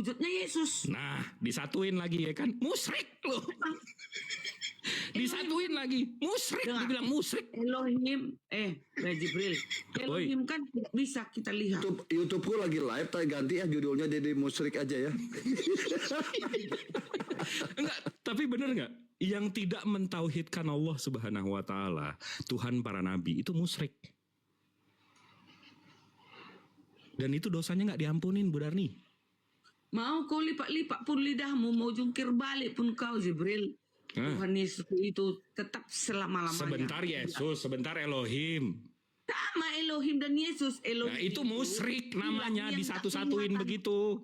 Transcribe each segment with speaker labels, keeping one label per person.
Speaker 1: wujudnya Yesus.
Speaker 2: Nah, disatuin lagi ya kan, musyrik loh. Disatuin lagi, musyrik, dibilang musyrik.
Speaker 1: Elohim, Jibril, Elohim kan bisa kita lihat.
Speaker 3: YouTubeku lagi live, tapi ganti ya judulnya Dede Musyrik aja ya.
Speaker 2: Enggak, tapi bener nggak? Yang tidak mentauhidkan Allah Subhanahu Wa Taala, Tuhan para nabi, itu musyrik. Dan itu dosanya nggak diampunin, Bu Darni.
Speaker 1: Mau kau lipat-lipat pun lidahmu, mau jungkir balik pun kau, Jibril. Tuhan Yesus itu tetap selama-lamanya.
Speaker 2: Sebentar Yesus, sebentar Elohim.
Speaker 1: Sama Elohim dan Yesus. Elohim
Speaker 2: nah, itu musyrik namanya, disatu-satuin begitu.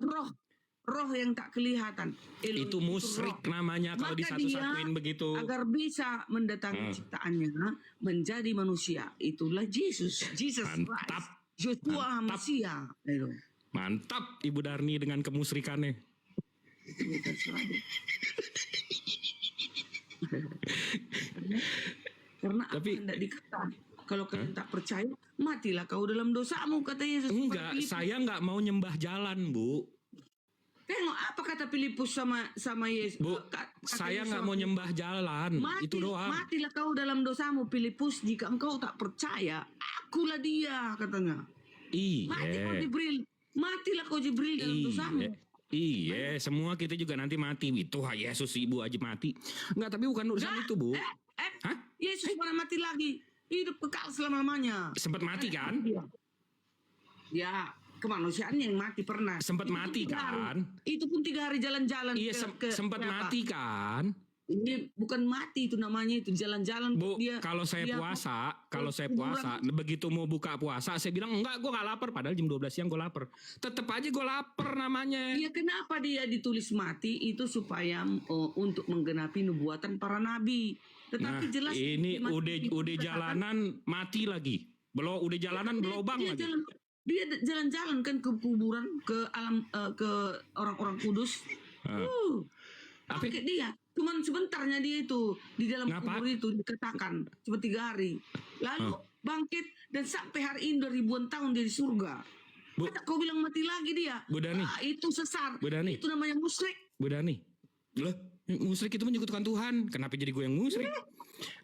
Speaker 1: Roh yang tak kelihatan. Elohim
Speaker 2: itu musyrik namanya kalau disatu-satuin begitu.
Speaker 1: Agar bisa mendatangi ciptaannya menjadi manusia. Itulah Yesus.
Speaker 2: Mantap.
Speaker 1: Joshua Masia.
Speaker 2: Mantap Ibu Darni dengan kemusyrikannya.
Speaker 1: Karena tapi tidak dikatakan kalau kalian tak percaya matilah kau dalam dosamu, kata Yesus.
Speaker 2: Enggak, saya nggak mau nyembah jalan, Bu.
Speaker 1: Tengok apa kata Filipus sama Yesus.
Speaker 2: Bu, saya nggak mau nyembah jalan. Itu doang.
Speaker 1: Matilah kau dalam dosamu, Filipus, jika engkau tak percaya, akulah dia, katanya. Mati kau Jibril. Matilah kau Jibril dalam dosamu.
Speaker 2: Iya, semua kita juga nanti mati. Itu Yesus Ibu aja mati. Enggak, tapi bukan urusan itu, Bu.
Speaker 1: Hah? Yesus mana mati lagi? Hidup kekal selama-lamanya.
Speaker 2: Sempat mati kan?
Speaker 1: Ya, kemanusiaan yang mati pernah.
Speaker 2: Sempat mati kan?
Speaker 1: Itu pun 3 hari jalan-jalan.
Speaker 2: Iya, sempat mati kan?
Speaker 1: Ini bukan mati, itu namanya itu jalan-jalan.
Speaker 2: Bu, kalau saya puasa, begitu mau buka puasa, saya bilang enggak, gue gak lapar. Padahal jam 12 siang gue lapar. Tetap aja gue lapar namanya.
Speaker 1: Iya, kenapa dia ditulis mati? Itu supaya untuk menggenapi nubuatan para nabi. Tetapi jelas
Speaker 2: ini udah jalanan mati lagi. Udah jalanan berlobang lagi.
Speaker 1: Dia jalan-jalan kan ke kuburan, ke alam, ke orang-orang kudus. Pakai dia. Cuman sebentarnya dia itu di dalam kubur itu dikatakan cuma 3 hari. Lalu bangkit dan sampai hari ini 2000-an tahun dia di surga. Kau bilang mati lagi dia.
Speaker 2: Bu Dani.
Speaker 1: Itu sesar.
Speaker 2: Bu Dani.
Speaker 1: Itu namanya musyrik.
Speaker 2: Bu Dani. Loh, musyrik itu menyekutukan Tuhan. Kenapa jadi gue yang musyrik?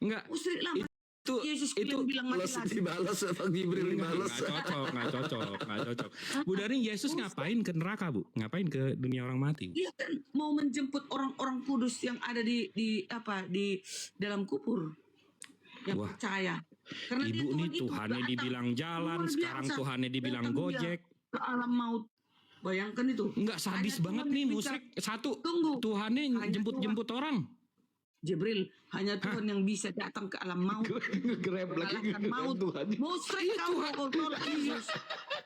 Speaker 2: Enggak.
Speaker 1: Musyrik lah. Yesus
Speaker 3: itu
Speaker 1: bilang mati lagi.
Speaker 3: Dibalas, Bang Jibril dibalas.
Speaker 2: Nggak cocok. Bu Darni, Yesus ngapain ke neraka, Bu? Ngapain ke dunia orang mati?
Speaker 1: Dia kan mau menjemput orang-orang kudus yang ada di dalam kubur. Yang percaya. Karena
Speaker 2: Ibu nih Tuhannya dibilang jalan, sekarang Tuhannya dibilang Gojek.
Speaker 1: Ke alam maut. Bayangkan itu.
Speaker 2: Enggak, sadis banget nih musyrik. Satu, Tuhannya jemput-jemput orang.
Speaker 1: Jibril, hanya Tuhan yang bisa datang ke alam maut.
Speaker 3: Grab lagi
Speaker 1: maut. Musyrik kamu.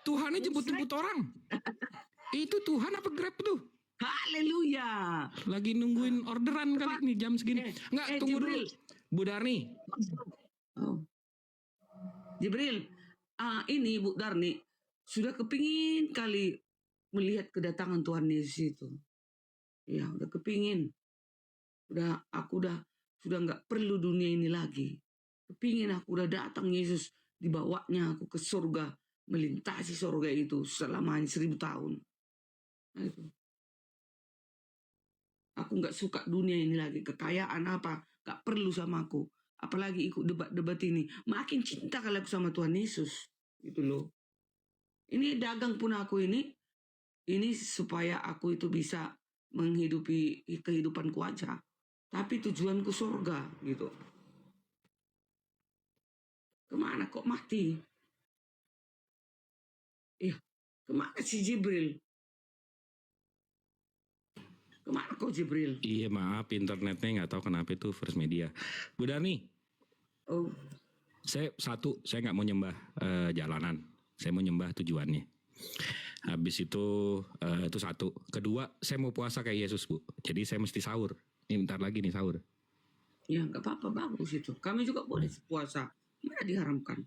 Speaker 2: Tuhannya jemput-jemput orang. Itu Tuhan apa Grab tuh?
Speaker 1: Haleluya.
Speaker 2: Lagi nungguin orderan kali nih jam segini. Enggak, tunggu Jibril. Dulu. Bu Darni.
Speaker 1: Jibril, ini Bu Darni sudah kepingin kali melihat kedatangan Tuhan Yesus itu. Ya, udah kepingin. Aku sudah nggak perlu dunia ini lagi. Kepingin aku udah datang Yesus, dibawanya aku ke surga, melintasi surga itu selama 1000 tahun. Nah, itu. Aku nggak suka dunia ini lagi, kekayaan apa, nggak perlu sama aku. Apalagi ikut debat-debat ini, makin cinta kali aku sama Tuhan Yesus, gitu loh. Ini dagang pun aku ini supaya aku itu bisa menghidupi kehidupanku aja. Tapi tujuanku surga, gitu. Kemana kok mati? Kemana si Jibril? Kemana kok Jibril?
Speaker 2: Iya maaf, internetnya nggak tahu kenapa itu First Media. Bu Darni. Saya nggak mau nyembah jalanan. Saya mau nyembah tujuannya. Habis itu satu. Kedua, saya mau puasa kayak Yesus, Bu. Jadi saya mesti sahur. Ini bentar lagi nih sahur.
Speaker 1: Ya nggak apa-apa, bagus itu. Kami juga boleh puasa. Nggak diharamkan.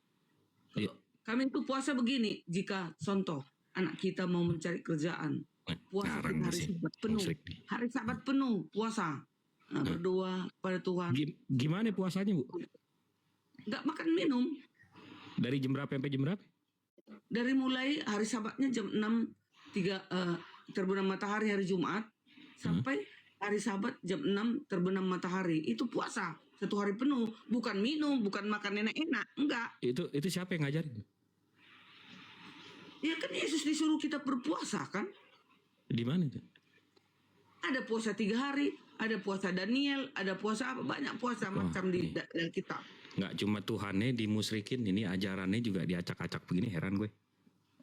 Speaker 1: Iya. Kami itu puasa begini. Jika contoh anak kita mau mencari kerjaan, puasa hari Sabat penuh. Hari Sabat penuh puasa. Berdoa pada Tuhan.
Speaker 2: Gimana puasanya, Bu?
Speaker 1: Nggak makan minum.
Speaker 2: Dari jam berapa sampai jam berapa?
Speaker 1: Dari mulai hari Sabatnya jam 6 terbenam matahari hari Jumat sampai hari Sabat jam 6 terbenam matahari. Itu puasa 1 hari penuh, bukan minum, bukan makan enak-enak, enggak.
Speaker 2: Itu siapa yang ngajarin?
Speaker 1: Ya kan Yesus disuruh kita berpuasa kan?
Speaker 2: Di mana itu?
Speaker 1: Ada puasa 3 hari, ada puasa Daniel, ada puasa apa, banyak puasa macam di dalam kitab.
Speaker 2: Nggak cuma Tuhannya dimusrikin, ini ajarannya juga diacak-acak begini, heran gue.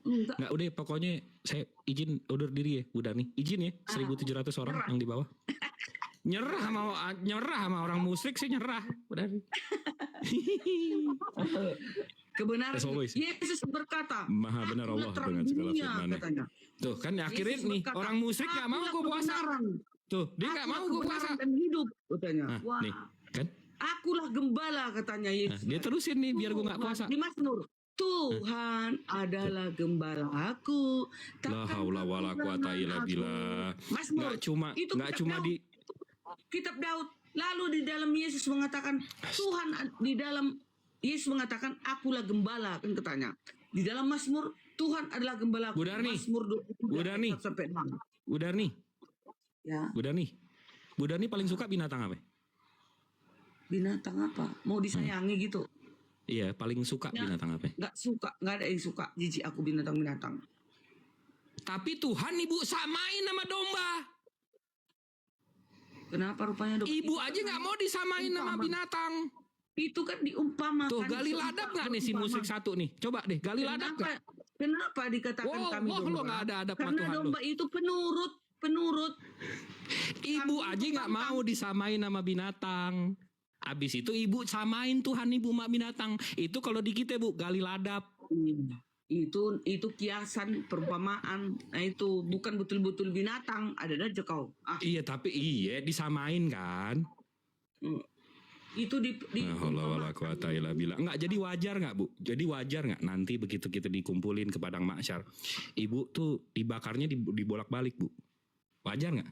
Speaker 1: Enggak.
Speaker 2: Nggak, udah pokoknya saya izin undur diri ya, udah nih. Izin ya, 1.700 orang
Speaker 1: nyerah.
Speaker 2: yang di bawah. Nyerah sama orang musyrik sih, nyerah. Udah nih.
Speaker 1: Kebenaran
Speaker 2: As always.
Speaker 1: Yesus berkata,
Speaker 2: Maha benar
Speaker 1: "Akulah
Speaker 2: Allah
Speaker 1: terang
Speaker 2: dengan segala
Speaker 1: dunia,"
Speaker 2: firman-Nya.
Speaker 1: katanya.
Speaker 2: Tuh kan akhirnya
Speaker 1: Yesus
Speaker 2: nih
Speaker 1: berkata,
Speaker 2: orang musyrik nggak mau
Speaker 1: "Akulah
Speaker 2: gue puasa.
Speaker 1: kebenaran.
Speaker 2: Tuh dia nggak mau
Speaker 1: Akulah
Speaker 2: gue puasa.
Speaker 1: kebenaran dan hidup," katanya.
Speaker 2: Nah,
Speaker 1: Wah,
Speaker 2: nih kan.
Speaker 1: akulah gembala, katanya
Speaker 2: Nah,
Speaker 1: Yesus.
Speaker 2: dia terusin nih biar gue nggak puasa.
Speaker 1: Di Mazmur, Tuhan adalah gembala aku.
Speaker 2: La haula wala quwata illa billah.
Speaker 1: Mazmur, itu
Speaker 2: Nggak
Speaker 1: kitab
Speaker 2: cuma
Speaker 1: Daud.
Speaker 2: di
Speaker 1: Kitab Daud. Lalu di dalam Yesus mengatakan, Tuhan di dalam Yesus mengatakan, akulah gembala, kan katanya. Di dalam Mazmur, Tuhan adalah gembala.
Speaker 2: Bu Darni.
Speaker 1: Mazmur 23
Speaker 2: Bu Darni.
Speaker 1: ayat 1 sampai 6.
Speaker 2: udah nih.
Speaker 1: Ya,
Speaker 2: Udah nih paling suka binatang apa?
Speaker 1: binatang apa? Mau disayangi gitu?
Speaker 2: Iya, paling suka
Speaker 1: Ya.
Speaker 2: binatang apa?
Speaker 1: Nggak suka, nggak ada yang suka. Jijik aku binatang-binatang.
Speaker 2: Tapi Tuhan Ibu samain sama domba.
Speaker 1: Kenapa rupanya dok?
Speaker 2: Ibu aja nggak mau disamain sama binatang.
Speaker 1: Itu kan diumpamakan.
Speaker 2: Tuh gali ladap nggak nih si musik satu nih? Coba deh gali ladap nggak?
Speaker 1: Kenapa dikatakan
Speaker 2: Wow,
Speaker 1: kami
Speaker 2: wah,
Speaker 1: domba?
Speaker 2: lo nggak ada adab sama
Speaker 1: Karena
Speaker 2: Tuhan lo.
Speaker 1: domba itu penurut.
Speaker 2: Ibu aja nggak mau disamain sama binatang. Abis itu ibu samain Tuhan Ibu sama binatang. Itu kalau di kita Bu gali ladap.
Speaker 1: Itu kiasan perumpamaan. Nah itu bukan betul-betul binatang. Ada aja kau.
Speaker 2: Iya tapi iya disamain kan.
Speaker 1: Itu di
Speaker 2: Wala quwata illa billah. Enggak, jadi wajar nggak Bu? Jadi wajar nggak nanti begitu kita dikumpulin ke padang mahsyar, ibu tuh dibakarnya dibolak-balik Bu? Wajar nggak?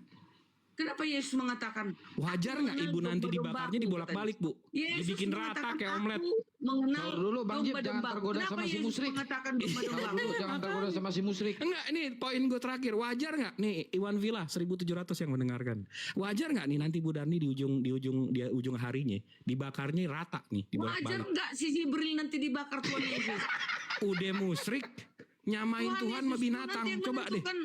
Speaker 1: Kenapa Yesus mengatakan
Speaker 2: Wajar nggak ibu nanti dibakarnya dibolak-balik Bu?
Speaker 1: Yesus
Speaker 2: Dibikin rata
Speaker 1: mengatakan,
Speaker 2: kayak omelet.
Speaker 1: "Aku mengenal
Speaker 4: Saur dulu, Bang Jip, jangan
Speaker 1: domba-domba."
Speaker 4: tergoda
Speaker 1: Kenapa
Speaker 4: sama si
Speaker 1: Yesus
Speaker 4: musyrik?
Speaker 1: mengatakan
Speaker 4: Tahu
Speaker 1: domba-domba?
Speaker 4: dulu, jangan tergoda sama si musyrik.
Speaker 2: Enggak, ini poin gue terakhir. Wajar nggak nih Iwan Villa 1.700 yang mendengarkan? Wajar nggak nih nanti Bu Darni di ujung harinya dibakarnya rata nih
Speaker 1: Wajar
Speaker 2: dibolak-balik?
Speaker 1: nggak si Jibril nanti dibakar Tuhan Yesus?
Speaker 2: Udah musyrik nyamain Tuhan sama
Speaker 1: Yesus
Speaker 2: binatang.
Speaker 1: nanti yang
Speaker 2: Coba deh.
Speaker 1: menentukan,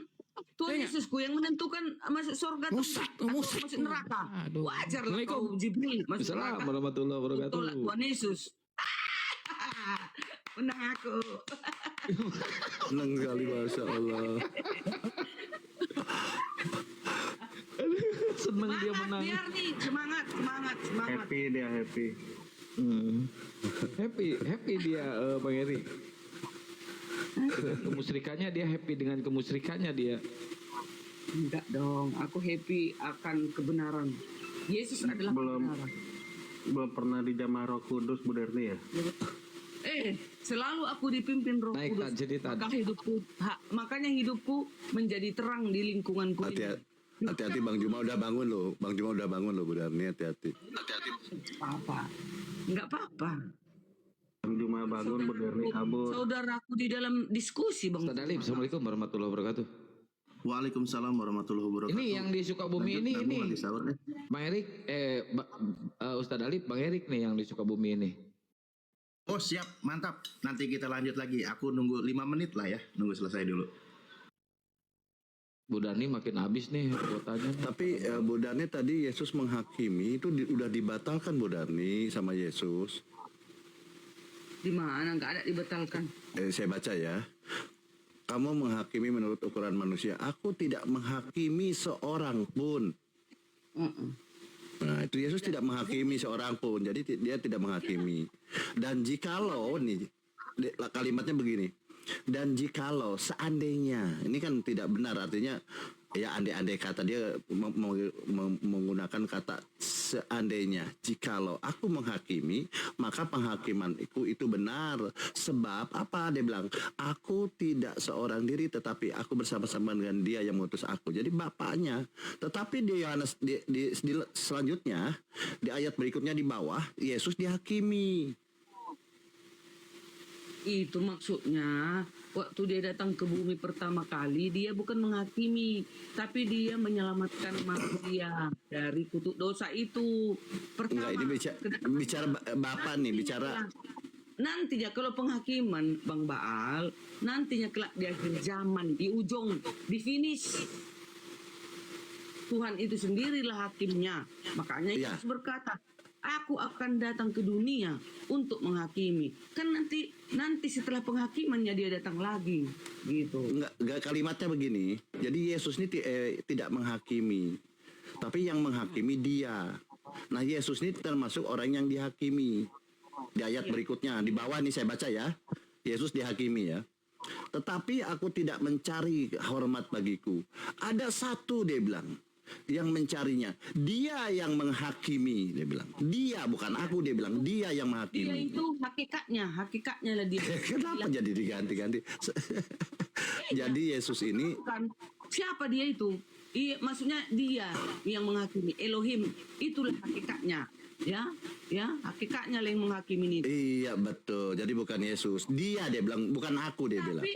Speaker 1: Tuhan
Speaker 2: Iya.
Speaker 1: Yesusku yang menentukan masuk surga atau
Speaker 2: Musrik,
Speaker 1: atau
Speaker 2: musrik.
Speaker 1: masuk neraka.
Speaker 2: Aduh.
Speaker 1: Wajar lah
Speaker 2: Assalamualaikum.
Speaker 1: kau Jibril masuk
Speaker 4: Assalamualaikum
Speaker 1: neraka.
Speaker 4: warahmatullahi wabarakatuh.
Speaker 1: Tolak Tuhan Yesus. Menang aku.
Speaker 3: Seneng sekali, Masya Allah.
Speaker 4: Seneng dia
Speaker 1: Semangat
Speaker 4: menang.
Speaker 1: biar nih semangat.
Speaker 5: Happy dia happy.
Speaker 4: Happy dia Bang Eri. Dengan kemusrikannya dia happy, dengan kemusrikannya dia.
Speaker 1: Enggak dong, aku happy akan kebenaran. Yesus adalah
Speaker 5: Belum.
Speaker 1: kebenaran.
Speaker 5: Belum pernah di Jamaah Roh Kudus Bu Derni ya?
Speaker 1: Selalu aku dipimpin Roh
Speaker 4: Naik,
Speaker 1: Kudus.
Speaker 4: Tan, jadi, Tan.
Speaker 1: Makanya hidupku menjadi terang di lingkunganku ini.
Speaker 3: Hati-hati Bang Juma udah bangun loh. Bang Juma udah bangun loh, Bu Darni, hati-hati.
Speaker 1: Apa-apa. Enggak apa-apa.
Speaker 5: Bang Juma bangun Bu Derni kabur.
Speaker 1: Saudaraku di dalam diskusi Bang.
Speaker 4: Ustaz Dalib, Assalamualaikum warahmatullahi wabarakatuh.
Speaker 3: Waalaikumsalam warahmatullahi wabarakatuh.
Speaker 4: Ini yang di Sukabumi ini
Speaker 3: lagi sahur nih.
Speaker 4: Bang Erik, Ustaz Dalib, Bang Erik nih yang di Sukabumi ini.
Speaker 6: Oh siap, mantap. Nanti kita lanjut lagi. Aku nunggu 5 menit lah ya. Nunggu selesai dulu.
Speaker 4: Bu Dani makin habis nih kuotanya.
Speaker 3: Tapi Bu Darni tadi Yesus menghakimi itu udah dibatalkan Bu Darni sama Yesus.
Speaker 1: Di mana enggak ada dibatalkan.
Speaker 3: Saya baca ya. Kamu menghakimi menurut ukuran manusia. Aku tidak menghakimi seorang pun. Nah, itu Yesus tidak menghakimi seorang pun. Jadi dia tidak menghakimi. Dan jikalau nih kalimatnya begini. Dan jikalau seandainya, ini kan tidak benar, artinya ya andai-andai kata, dia menggunakan kata seandainya. Jikalau aku menghakimi, maka penghakimanku itu benar. Sebab apa dia bilang? Aku tidak seorang diri, tetapi aku bersama-sama dengan dia yang mengutus aku. Jadi bapaknya. Tetapi di Yohanes di selanjutnya, di ayat berikutnya di bawah, Yesus dihakimi.
Speaker 1: Itu maksudnya waktu dia datang ke bumi pertama kali dia bukan menghakimi tapi dia menyelamatkan manusia dari kutuk dosa itu.
Speaker 3: Enggak,
Speaker 1: Pertama,
Speaker 3: ini bicara Bapak nih, bicara
Speaker 1: nantinya kalau penghakiman Bang Baal, nantinya kelak di akhir zaman, di ujung, di finish, Tuhan itu sendirilah hakimnya. Makanya
Speaker 3: Iya.
Speaker 1: Yesus berkata, aku akan datang ke dunia untuk menghakimi. Kan nanti setelah penghakimannya dia datang lagi, gitu.
Speaker 3: enggak kalimatnya begini. Jadi Yesus ini tidak menghakimi, tapi yang menghakimi Dia. Nah, Yesus ini termasuk orang yang dihakimi. Di ayat berikutnya, di bawah nih saya baca ya. Yesus dihakimi ya. Tetapi aku tidak mencari hormat bagiku. Ada satu dia bilang yang mencarinya. Dia yang menghakimi, dia bilang. Dia bukan aku, dia bilang. Dia yang
Speaker 1: Dia
Speaker 3: menghakimi.
Speaker 1: itu hakikatnya lah dia.
Speaker 3: Kenapa jadi diganti-ganti? Jadi Yesus ini
Speaker 1: Bukan. Siapa dia itu? Iya, maksudnya dia yang menghakimi. Elohim, itulah hakikatnya. Ya, hakikatnya lah yang menghakimi itu.
Speaker 3: iya betul. Jadi bukan Yesus. Dia bilang, bukan aku dia bilang.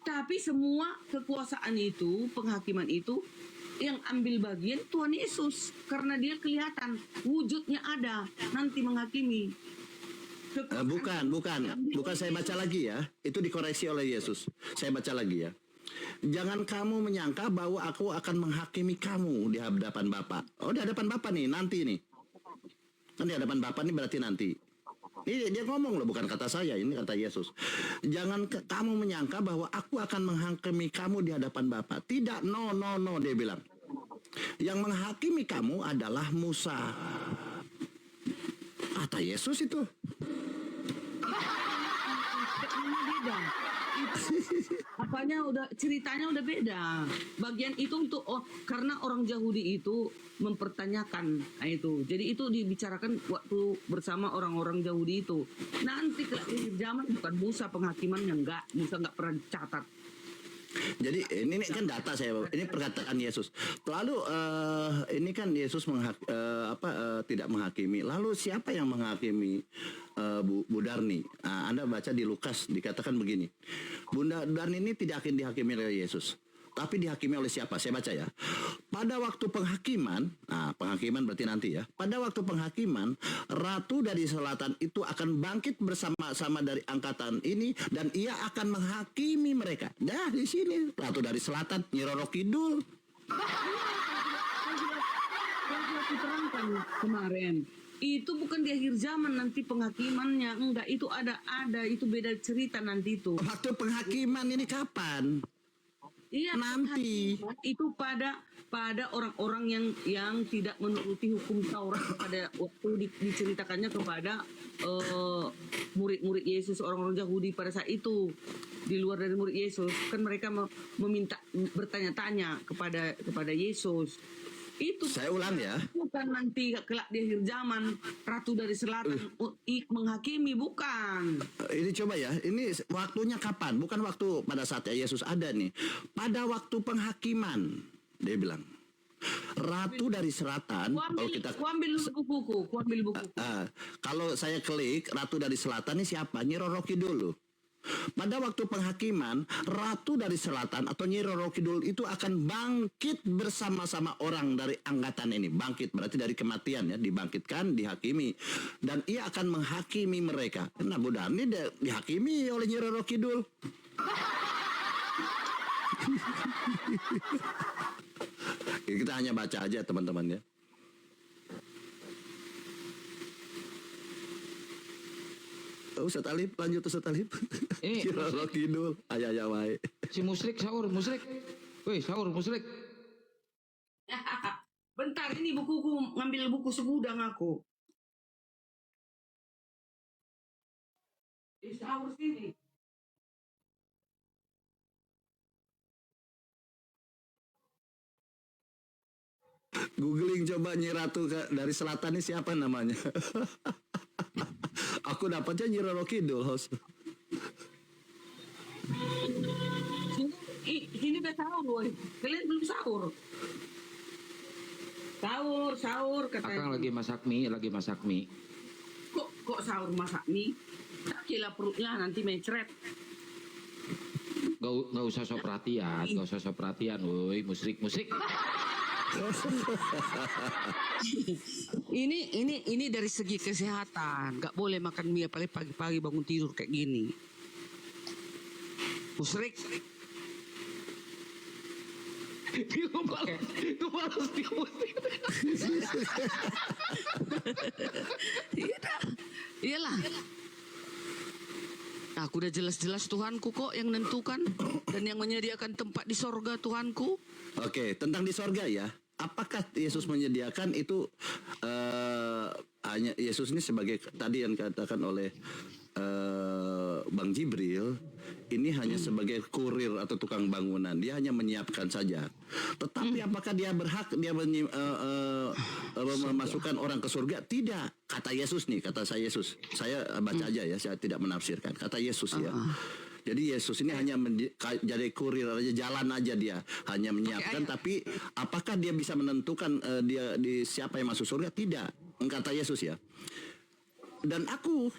Speaker 1: Tapi semua kekuasaan itu, penghakiman itu yang ambil bagian Tuhan Yesus karena dia kelihatan wujudnya ada nanti menghakimi.
Speaker 3: Bukan saya baca lagi ya. Itu dikoreksi oleh Yesus. Saya baca lagi ya. Jangan kamu menyangka bahwa aku akan menghakimi kamu di hadapan Bapa. Oh, di hadapan Bapa nih, nanti nih. Kan di hadapan Bapa nih berarti nanti. Ini dia ngomong loh, bukan kata saya, ini kata Yesus. Jangan kamu menyangka bahwa aku akan menghakimi kamu di hadapan Bapa. Tidak, no, dia bilang. Yang menghakimi kamu adalah Musa. Kata Yesus itu.
Speaker 1: Beda. Ceritanya udah beda. Bagian itu untuk karena orang Yahudi itu mempertanyakan itu. Jadi itu dibicarakan waktu bersama orang-orang Yahudi itu. Nanti ke akhir zaman bukan Musa penghakimannya, enggak. Musa enggak pernah catat.
Speaker 3: Jadi ini kan data saya, ini perkataan Yesus. Lalu ini kan Yesus tidak menghakimi. Lalu siapa yang menghakimi Bu Darni? Anda baca di Lukas dikatakan begini. Bunda Darni ini tidak akan dihakimi oleh Yesus, tapi dihakimi oleh siapa? Saya baca ya. Pada waktu penghakiman, penghakiman berarti nanti ya. Pada waktu penghakiman, ratu dari selatan itu akan bangkit bersama-sama dari angkatan ini dan ia akan menghakimi mereka. Dah di sini ratu dari selatan, Nyi Roro Kidul.
Speaker 1: Yang aku terangkan kemarin itu bukan di akhir zaman nanti penghakimannya, enggak, itu ada itu beda cerita nanti itu.
Speaker 3: Waktu penghakiman ini kapan?
Speaker 1: Iya,
Speaker 3: Nanti.
Speaker 1: itu pada orang-orang yang tidak menuruti hukum Taurat pada waktu diceritakannya kepada murid-murid Yesus, orang-orang Yahudi pada saat itu. Di luar dari murid Yesus kan mereka meminta bertanya-tanya kepada Yesus. Itu
Speaker 3: Saya ulang ya.
Speaker 1: bukan nanti kelak di akhir zaman ratu dari selatan menghakimi, bukan.
Speaker 3: Ini coba ya, ini waktunya kapan? Bukan waktu pada saat Yesus ada nih. Pada waktu penghakiman, dia bilang. Ratu dari selatan, kalau kita
Speaker 1: Ku ambil buku.
Speaker 3: kalau saya klik Ratu dari Selatan ini siapa? Nyi Roro Kidul loh. Pada waktu penghakiman, Ratu dari Selatan atau Nyi Roro Kidul itu akan bangkit bersama-sama orang dari angkatan ini. Bangkit berarti dari kematian ya, dibangkitkan, dihakimi. Dan ia akan menghakimi mereka. Nah, Bu Darni dihakimi oleh Nyi Roro Kidul. Kita hanya baca aja teman-teman ya. Ustaz Alif, lanjut Ustaz Alif.
Speaker 4: Ini
Speaker 3: Roro Kidul, ayah wae.
Speaker 4: si musrik sahur, musrik. Woi, sahur musrik.
Speaker 1: Bentar, ini bukuku, ngambil buku segudang aku. Di sahur sini.
Speaker 3: Googling coba Nyi Ratu dari selatan ini siapa namanya? Aku dapatnya Nyi Roro Kidul, host.
Speaker 1: Sini udah sahur, woy. Kalian belum sahur. Sahur katanya.
Speaker 4: Akang lagi masak mie.
Speaker 1: Kok sahur masak mie? Kakilah perutnya nanti mencret.
Speaker 4: Gak usah sok perhatian, gak usah sok perhatian, woi musrik.
Speaker 1: Ini dari segi kesehatan, nggak boleh makan mie apalagi pagi-pagi bangun tidur kayak gini. Musrik.
Speaker 4: Dia malas dia musrik.
Speaker 1: Iya dah. Iyalah. Aku udah jelas-jelas Tuhanku kok yang menentukan dan yang menyediakan tempat di sorga Tuhanku.
Speaker 3: Oke, tentang di sorga ya. Apakah Yesus menyediakan itu hanya Yesus ini sebagai tadi yang katakan oleh Bang Jibril, ini hanya sebagai kurir atau tukang bangunan. Dia hanya menyiapkan saja. Tetapi apakah dia berhak dia memasukkan orang ke surga? Tidak. Kata Yesus nih, kata saya Yesus. Saya baca aja ya, saya tidak menafsirkan. Kata Yesus ya. Jadi Yesus ini hanya jadi kurir aja, jalan aja dia, hanya menyiapkan. Tapi apakah dia bisa menentukan dia di siapa yang masuk surga? Tidak. Kata Yesus ya. Dan aku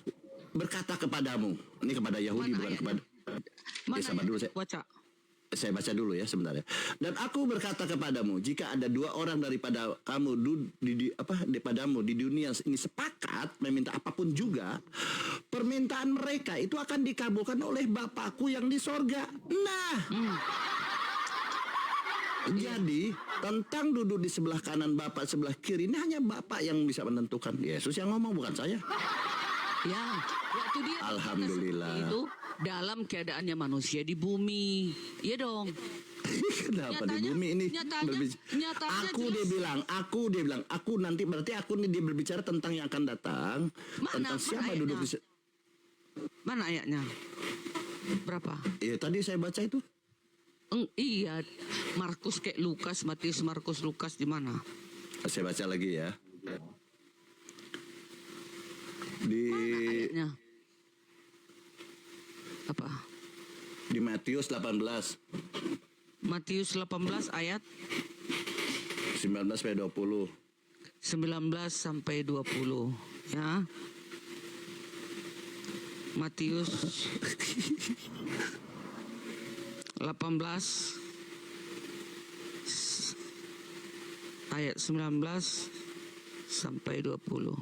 Speaker 3: berkata kepadamu, ini kepada Yahudi
Speaker 1: Mana
Speaker 3: bukan
Speaker 1: ayatnya?
Speaker 3: kepada. Sabar dulu saya baca dulu ya sebentar ya. Dan aku berkata kepadamu, jika ada 2 orang daripada kamu daripadamu di dunia ini sepakat meminta apapun juga, permintaan mereka itu akan dikabulkan oleh Bapakku yang di sorga. Nah, jadi tentang duduk di sebelah kanan Bapak sebelah kiri ini hanya Bapak yang bisa menentukan. Yesus yang ngomong bukan saya.
Speaker 1: Ya, waktu dia berkata
Speaker 3: Alhamdulillah.
Speaker 1: seperti itu dalam keadaannya manusia di bumi. Iya dong.
Speaker 3: Kenapa di
Speaker 1: Nyatanya-
Speaker 3: bumi ini
Speaker 1: nyatanya
Speaker 3: aku
Speaker 1: jelas.
Speaker 3: dia bilang aku nanti berarti aku nih dia berbicara tentang yang akan datang, tentang siapa
Speaker 1: ayatnya?
Speaker 3: duduk di
Speaker 1: Mana ayatnya? Berapa?
Speaker 3: Iya tadi saya baca itu.
Speaker 1: Iya, Markus kayak Lukas, Matius, Markus, Lukas di mana?
Speaker 3: Saya baca lagi ya. Di
Speaker 1: Ayatnya. Apa?
Speaker 3: di Matius 18
Speaker 1: Matius 18 ayat
Speaker 3: 19 sampai 20.
Speaker 1: 19 sampai 20 ya. Matius 18 ayat 19 sampai 20.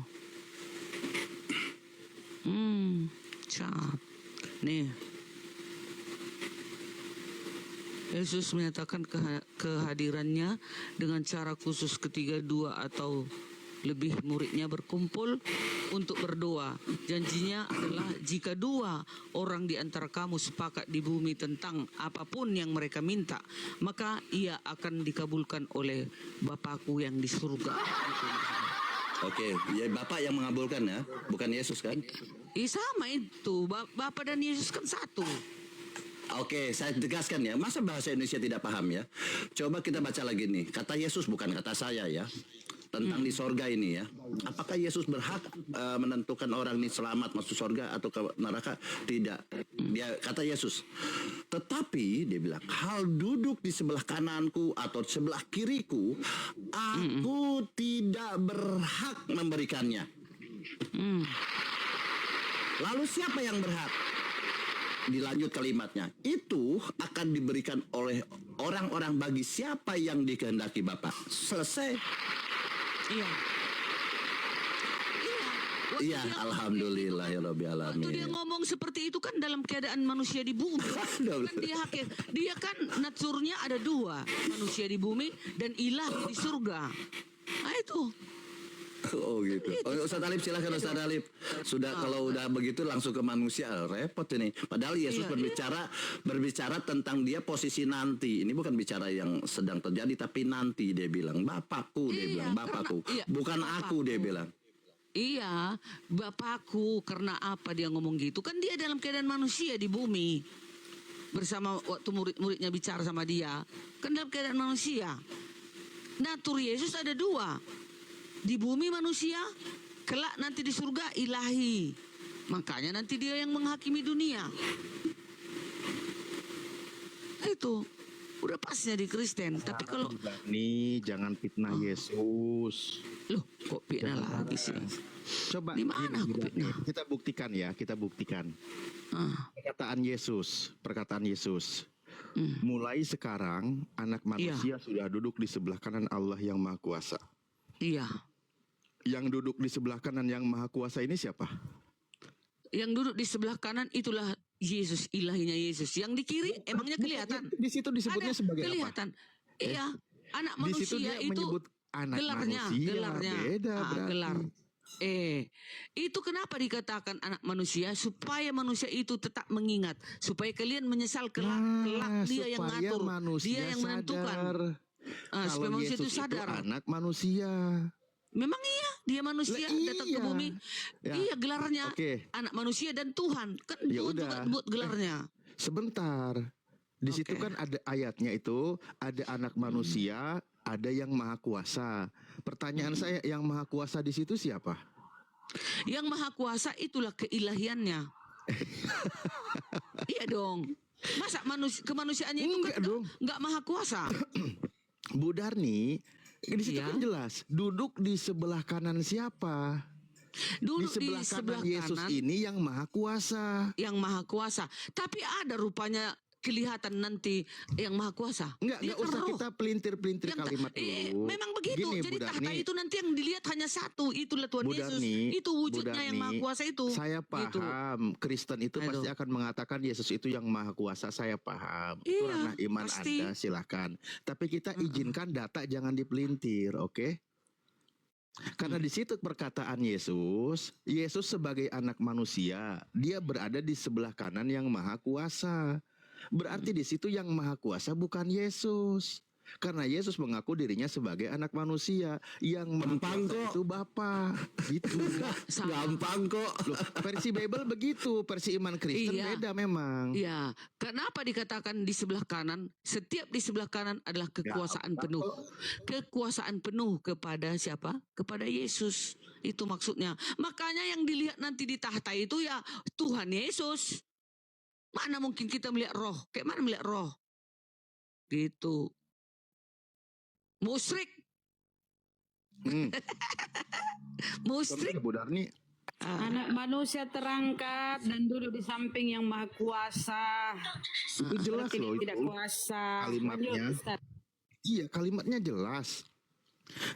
Speaker 1: Cap. Nih. Yesus menyatakan kehadirannya dengan cara khusus ketika 2 atau lebih muridnya berkumpul untuk berdoa. Janjinya adalah jika 2 orang di antara kamu sepakat di bumi tentang apapun yang mereka minta, maka ia akan dikabulkan oleh Bapakku yang di surga.
Speaker 3: Oke, ya Bapak yang mengabulkan ya, bukan Yesus kan?
Speaker 1: Sama itu, Bapak dan Yesus kan satu.
Speaker 3: Oke, saya tegaskan ya. Masa bahasa Indonesia tidak paham ya? Coba kita baca lagi nih. Kata Yesus bukan kata saya ya. Tentang di sorga ini ya. Apakah Yesus berhak menentukan orang ini selamat masuk sorga atau ke neraka? Tidak. Dia kata Yesus. Tetapi dia bilang, hal duduk di sebelah kananku atau sebelah kiriku, aku tidak berhak memberikannya. Lalu siapa yang berhak? Dilanjut kalimatnya, itu akan diberikan oleh orang-orang bagi siapa yang dikehendaki Bapa. Selesai.
Speaker 1: Iya.
Speaker 3: Iya, alhamdulillah ya Rabbil
Speaker 1: Waktu dia
Speaker 3: alamin.
Speaker 1: ngomong seperti itu kan dalam keadaan manusia di bumi. Kan dia kan naturnya ada 2, manusia di bumi dan ilah di surga. Nah itu.
Speaker 3: Oh gitu. Oh, Ustaz Alif silakan Ustaz Alif. Sudah kalau udah begitu langsung ke manusia repot ini. Padahal Yesus berbicara tentang dia posisi nanti. Ini bukan bicara yang sedang terjadi tapi nanti dia bilang Bapakku dia bilang Bapakku. Bukan aku dia bilang.
Speaker 1: Iya, Bapakku. Karena apa dia ngomong gitu? Kan dia dalam keadaan manusia di bumi. Bersama waktu murid-muridnya bicara sama dia. Kan dalam keadaan manusia. Natur Yesus ada 2. Di bumi manusia, kelak nanti di surga ilahi. Makanya nanti dia yang menghakimi dunia. Itu udah pasnya di Kristen. Tapi kalau
Speaker 6: Nih jangan fitnah Yesus.
Speaker 1: loh, kok fitnah lagi sih?
Speaker 6: Coba
Speaker 1: Di mana aku
Speaker 6: gini,
Speaker 1: fitnah?
Speaker 6: kita buktikan ya, kita buktikan.
Speaker 1: Ah,
Speaker 6: Perkataan Yesus. Mulai sekarang anak
Speaker 1: Iya.
Speaker 6: manusia sudah duduk di sebelah kanan Allah yang Maha Kuasa.
Speaker 1: iya.
Speaker 6: Yang duduk di sebelah kanan yang Maha Kuasa ini siapa?
Speaker 1: Yang duduk di sebelah kanan itulah Yesus, ilahinya Yesus. Yang di kiri emangnya kelihatan?
Speaker 6: Di situ disebutnya
Speaker 1: Ada
Speaker 6: sebagai apa?
Speaker 1: kelihatan. Iya, anak
Speaker 6: Di situ
Speaker 1: manusia
Speaker 6: dia
Speaker 1: itu
Speaker 6: menyebut anak
Speaker 1: gelarnya,
Speaker 6: manusia.
Speaker 1: gelarnya.
Speaker 6: Beda
Speaker 1: Ah,
Speaker 6: berarti.
Speaker 1: gelar. Itu kenapa dikatakan anak manusia? Supaya manusia itu tetap mengingat, supaya kalian menyesal kelak dia yang
Speaker 6: supaya
Speaker 1: ngatur,
Speaker 6: manusia
Speaker 1: dia yang menentukan.
Speaker 6: sadar.
Speaker 1: Supaya
Speaker 6: Kalau
Speaker 1: manusia itu
Speaker 6: Yesus
Speaker 1: sadar.
Speaker 6: anak manusia.
Speaker 1: Memang iya, dia manusia
Speaker 6: Lah,
Speaker 1: datang ke
Speaker 6: iya.
Speaker 1: bumi.
Speaker 6: Ya.
Speaker 1: Iya, gelarnya
Speaker 6: Oke.
Speaker 1: anak manusia dan Tuhan. Kan
Speaker 6: Ya
Speaker 1: Tuhan
Speaker 6: udah.
Speaker 1: juga buat gelarnya.
Speaker 6: Sebentar. Di situ
Speaker 1: Oke.
Speaker 6: kan ada ayatnya itu, ada anak manusia, ada yang maha kuasa. Pertanyaan saya, yang maha kuasa di situ siapa?
Speaker 1: Yang maha kuasa itulah keilahiannya. Iya dong. Masa kemanusiaannya itu
Speaker 6: Enggak
Speaker 1: kan
Speaker 6: dong.
Speaker 1: enggak maha kuasa.
Speaker 6: Bu Darni, di situ
Speaker 1: Iya.
Speaker 6: kan jelas, duduk di sebelah kanan siapa?
Speaker 1: Dulu
Speaker 6: Di sebelah kanan Yesus ini yang maha kuasa.
Speaker 1: yang maha kuasa. Tapi ada rupanya kelihatan nanti yang maha kuasa.
Speaker 6: Enggak
Speaker 1: Dia
Speaker 6: usah
Speaker 1: kan roh.
Speaker 6: kita pelintir-pelintir
Speaker 1: Yang
Speaker 6: kalimat dulu.
Speaker 1: memang begitu.
Speaker 6: Gini,
Speaker 1: Jadi
Speaker 6: Bu
Speaker 1: tahta
Speaker 6: Darni,
Speaker 1: itu nanti yang dilihat hanya satu. Itulah Tuhan
Speaker 6: Bu
Speaker 1: Yesus.
Speaker 6: Darni,
Speaker 1: Itu wujudnya
Speaker 6: Bu
Speaker 1: yang maha
Speaker 6: Darni,
Speaker 1: kuasa itu.
Speaker 6: Saya
Speaker 1: Gitu.
Speaker 6: paham, Kristen itu
Speaker 1: Aduh.
Speaker 6: pasti akan mengatakan Yesus itu yang maha kuasa. Saya paham. Itu
Speaker 1: Iya,
Speaker 6: ranah iman
Speaker 1: pasti.
Speaker 6: Anda, silakan. Tapi kita izinkan data jangan dipelintir, oke? Karena di situ perkataan Yesus sebagai anak manusia, dia berada di sebelah kanan yang maha kuasa. Berarti di situ yang maha kuasa bukan Yesus. Karena Yesus mengaku dirinya sebagai anak manusia, yang maha
Speaker 3: Gampang
Speaker 6: kuasa
Speaker 3: kok.
Speaker 6: itu Bapa. Gitu.
Speaker 1: Sama.
Speaker 3: Gampang kok.
Speaker 6: Loh, versi Bible begitu, versi iman Kristen
Speaker 1: Iya.
Speaker 6: beda memang.
Speaker 1: Iya, kenapa dikatakan di sebelah kanan? Setiap di sebelah kanan adalah kekuasaan penuh. Kekuasaan penuh kepada siapa? Kepada Yesus. Itu maksudnya. Makanya yang dilihat nanti di tahta itu ya Tuhan Yesus. Mana mungkin kita melihat roh? Kayak mana melihat roh? Gitu. Musyrik.
Speaker 6: Hmm.
Speaker 1: Musyrik.
Speaker 6: Bu Darni,
Speaker 7: Anak manusia terangkat dan duduk di samping yang maha kuasa.
Speaker 6: itu jelas
Speaker 7: Seperti
Speaker 6: loh.
Speaker 7: tidak
Speaker 6: Itu.
Speaker 7: kuasa.
Speaker 6: kalimatnya.
Speaker 7: Lanjut, Ustaz.
Speaker 6: Iya, kalimatnya jelas.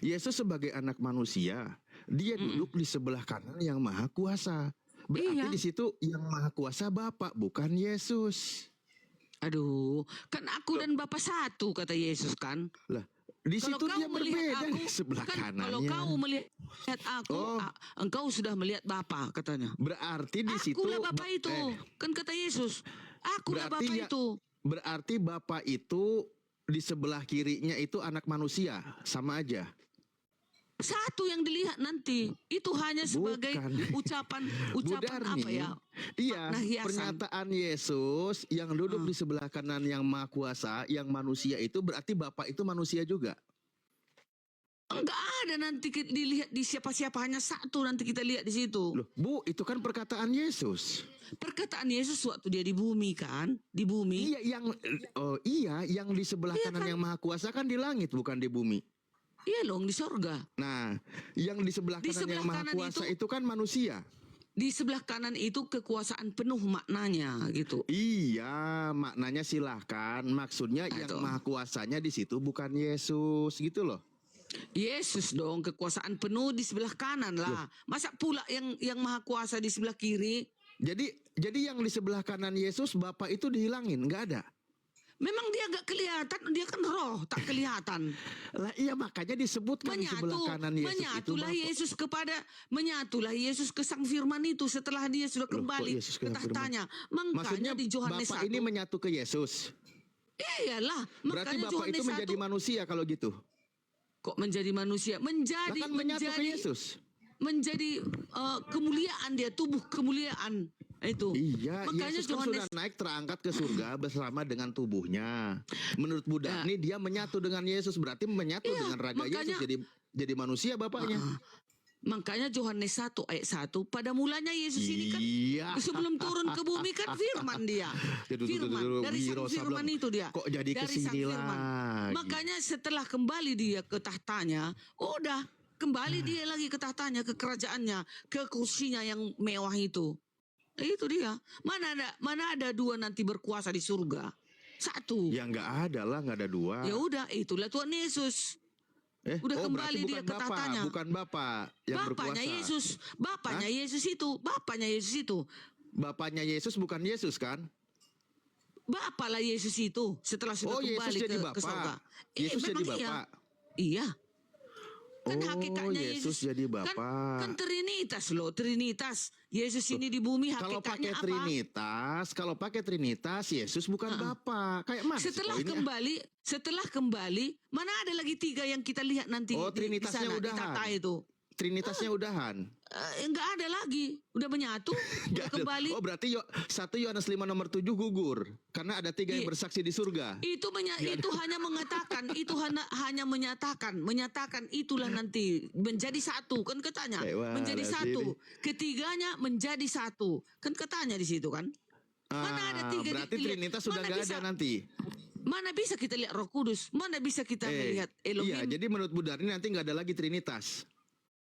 Speaker 6: Yesus sebagai anak manusia, dia duduk di sebelah kanan yang maha kuasa. Berarti
Speaker 1: Iya.
Speaker 6: di situ yang maha kuasa Bapa, bukan Yesus.
Speaker 1: Aduh, kan aku dan Bapa satu kata Yesus kan.
Speaker 6: Lah, di
Speaker 1: Kalau
Speaker 6: situ
Speaker 1: kau
Speaker 6: dia
Speaker 1: melihat
Speaker 6: berbeda
Speaker 1: aku,
Speaker 6: di sebelah
Speaker 1: kan
Speaker 6: kanannya.
Speaker 1: kalau kau melihat aku,
Speaker 6: Oh.
Speaker 1: engkau sudah melihat Bapa katanya.
Speaker 6: Berarti di situ
Speaker 1: Akulah Bapa itu, kan kata Yesus. Akulah
Speaker 6: berarti
Speaker 1: Bapa
Speaker 6: ya-
Speaker 1: itu.
Speaker 6: berarti Bapa itu di sebelah kirinya itu anak manusia, sama aja.
Speaker 1: Satu yang dilihat nanti itu hanya sebagai
Speaker 6: Bukan.
Speaker 1: ucapan
Speaker 6: Bu
Speaker 1: apa
Speaker 6: Darni,
Speaker 1: ya?
Speaker 6: iya,
Speaker 1: makna hiasan.
Speaker 6: pernyataan Yesus yang duduk di sebelah kanan yang maha kuasa, yang manusia itu berarti Bapak itu manusia juga.
Speaker 1: Enggak ada nanti dilihat di siapa-siapa, hanya satu nanti kita lihat di situ.
Speaker 6: Loh, Bu, itu kan perkataan Yesus.
Speaker 1: Perkataan Yesus waktu dia di bumi kan, di bumi.
Speaker 6: Iya, yang di sebelah
Speaker 1: Iya
Speaker 6: kanan
Speaker 1: kan?
Speaker 6: yang maha kuasa kan di langit, bukan di bumi.
Speaker 1: Iya dong, di sorga.
Speaker 6: Nah, yang di sebelah
Speaker 1: Di
Speaker 6: kanan
Speaker 1: sebelah
Speaker 6: yang maha
Speaker 1: kanan
Speaker 6: kuasa itu kan manusia.
Speaker 1: Di sebelah kanan itu kekuasaan penuh maknanya gitu.
Speaker 6: Iya, maknanya silahkan. Maksudnya yang
Speaker 1: Aduh.
Speaker 6: maha kuasanya di situ bukan Yesus, gitu loh.
Speaker 1: Yesus dong, kekuasaan penuh di sebelah kanan lah. Masa pula yang maha kuasa di sebelah kiri?
Speaker 6: Jadi yang di sebelah kanan Yesus Bapak itu dihilangin, nggak ada.
Speaker 1: Memang dia gak kelihatan, dia kan roh, tak kelihatan.
Speaker 6: Lah iya, makanya disebutkan di sebelah kanan Yesus itu Bapak.
Speaker 1: Menyatulah Yesus ke Sang Firman itu setelah dia sudah
Speaker 6: Loh, kok
Speaker 1: kembali
Speaker 6: Yesus
Speaker 1: ke
Speaker 6: ke Firman?
Speaker 1: tahtanya.
Speaker 6: Maksudnya
Speaker 1: Makanya di Yohanes
Speaker 6: Bapak
Speaker 1: 1.
Speaker 6: ini menyatu ke Yesus.
Speaker 1: Iyalah,
Speaker 6: Berarti
Speaker 1: makanya
Speaker 6: Bapak itu
Speaker 1: Yohanes
Speaker 6: menjadi
Speaker 1: 1.
Speaker 6: manusia kalau gitu.
Speaker 1: Kok menjadi manusia?
Speaker 6: Lah kan menyatu ke Yesus.
Speaker 1: Menjadi kemuliaan dia, tubuh kemuliaan itu.
Speaker 6: Iya,
Speaker 1: Makanya
Speaker 6: Yesus kan
Speaker 1: Yohanes
Speaker 6: sudah naik terangkat ke surga bersama dengan tubuhnya. Menurut Bu Darni dia menyatu dengan Yesus, berarti menyatu
Speaker 1: Iya,
Speaker 6: dengan raga
Speaker 1: makanya-
Speaker 6: Yesus jadi manusia Bapaknya.
Speaker 1: Makanya Yohanes 1 ayat 1, pada mulanya Yesus ini kan
Speaker 6: Iya.
Speaker 1: sebelum turun ke bumi kan firman dia. Firman dari Sang
Speaker 6: Wiro
Speaker 1: Firman
Speaker 6: Sableng.
Speaker 1: itu dia.
Speaker 6: Kok jadi
Speaker 1: Dari Sang
Speaker 6: kesini
Speaker 1: Firman.
Speaker 6: lagi?
Speaker 1: Makanya setelah kembali dia ke tahtanya, udah Kembali dia lagi ke tahtanya, ke kerajaannya, ke kursinya yang mewah itu. Itu dia. Mana ada dua nanti berkuasa di surga? Satu.
Speaker 6: Ya nggak ada lah, nggak ada dua.
Speaker 1: Ya udah, itulah Tuhan Yesus. Udah kembali
Speaker 6: berarti
Speaker 1: dia ke
Speaker 6: bukan Bapak,
Speaker 1: tahtanya.
Speaker 6: bukan Bapak yang
Speaker 1: Bapaknya
Speaker 6: berkuasa.
Speaker 1: Yesus, Bapaknya Yesus itu, Bapaknya Yesus itu.
Speaker 6: Bapaknya Yesus bukan Yesus kan?
Speaker 1: Bapak lah Yesus itu setelah sudah
Speaker 6: Oh, Yesus
Speaker 1: kembali
Speaker 6: jadi
Speaker 1: ke
Speaker 6: Bapak.
Speaker 1: surga.
Speaker 6: Yesus jadi
Speaker 1: memang
Speaker 6: Bapak.
Speaker 1: Iya. Kan
Speaker 6: Oh,
Speaker 1: hakikatnya
Speaker 6: Yesus jadi Bapak.
Speaker 1: Kan Trinitas loh, Trinitas. Yesus ini di bumi
Speaker 6: Kalau pakai
Speaker 1: hakikatnya apa?
Speaker 6: Kalau pakai Trinitas, Yesus bukan Bapak. Kayak mana? sih
Speaker 1: Setelah
Speaker 6: kok ini?
Speaker 1: kembali, mana ada lagi 3 yang kita lihat nanti
Speaker 6: Oh,
Speaker 1: di
Speaker 6: Trinitasnya
Speaker 1: sana, di
Speaker 6: udahan.
Speaker 1: tata itu.
Speaker 6: Trinitasnya udahan.
Speaker 1: Enggak ada lagi, udah menyatu, udah
Speaker 6: Nggak ada.
Speaker 1: kembali.
Speaker 6: Oh, berarti 1 Yohanes 5 nomor 7 gugur karena ada 3 yang
Speaker 1: Iya.
Speaker 6: bersaksi di surga.
Speaker 1: Itu hanya mengatakan, hanya menyatakan itulah nanti menjadi satu kan katanya,
Speaker 6: Kayak wah,
Speaker 1: menjadi
Speaker 6: lah
Speaker 1: satu,
Speaker 6: sini.
Speaker 1: ketiganya menjadi satu kan katanya di situ kan. Mana ada 3
Speaker 6: berarti Trinitas sudah nggak ada nanti.
Speaker 1: Mana bisa kita lihat Roh Kudus, mana bisa kita melihat Elohim.
Speaker 6: Iya, jadi menurut Bu Darni nanti nggak ada lagi Trinitas.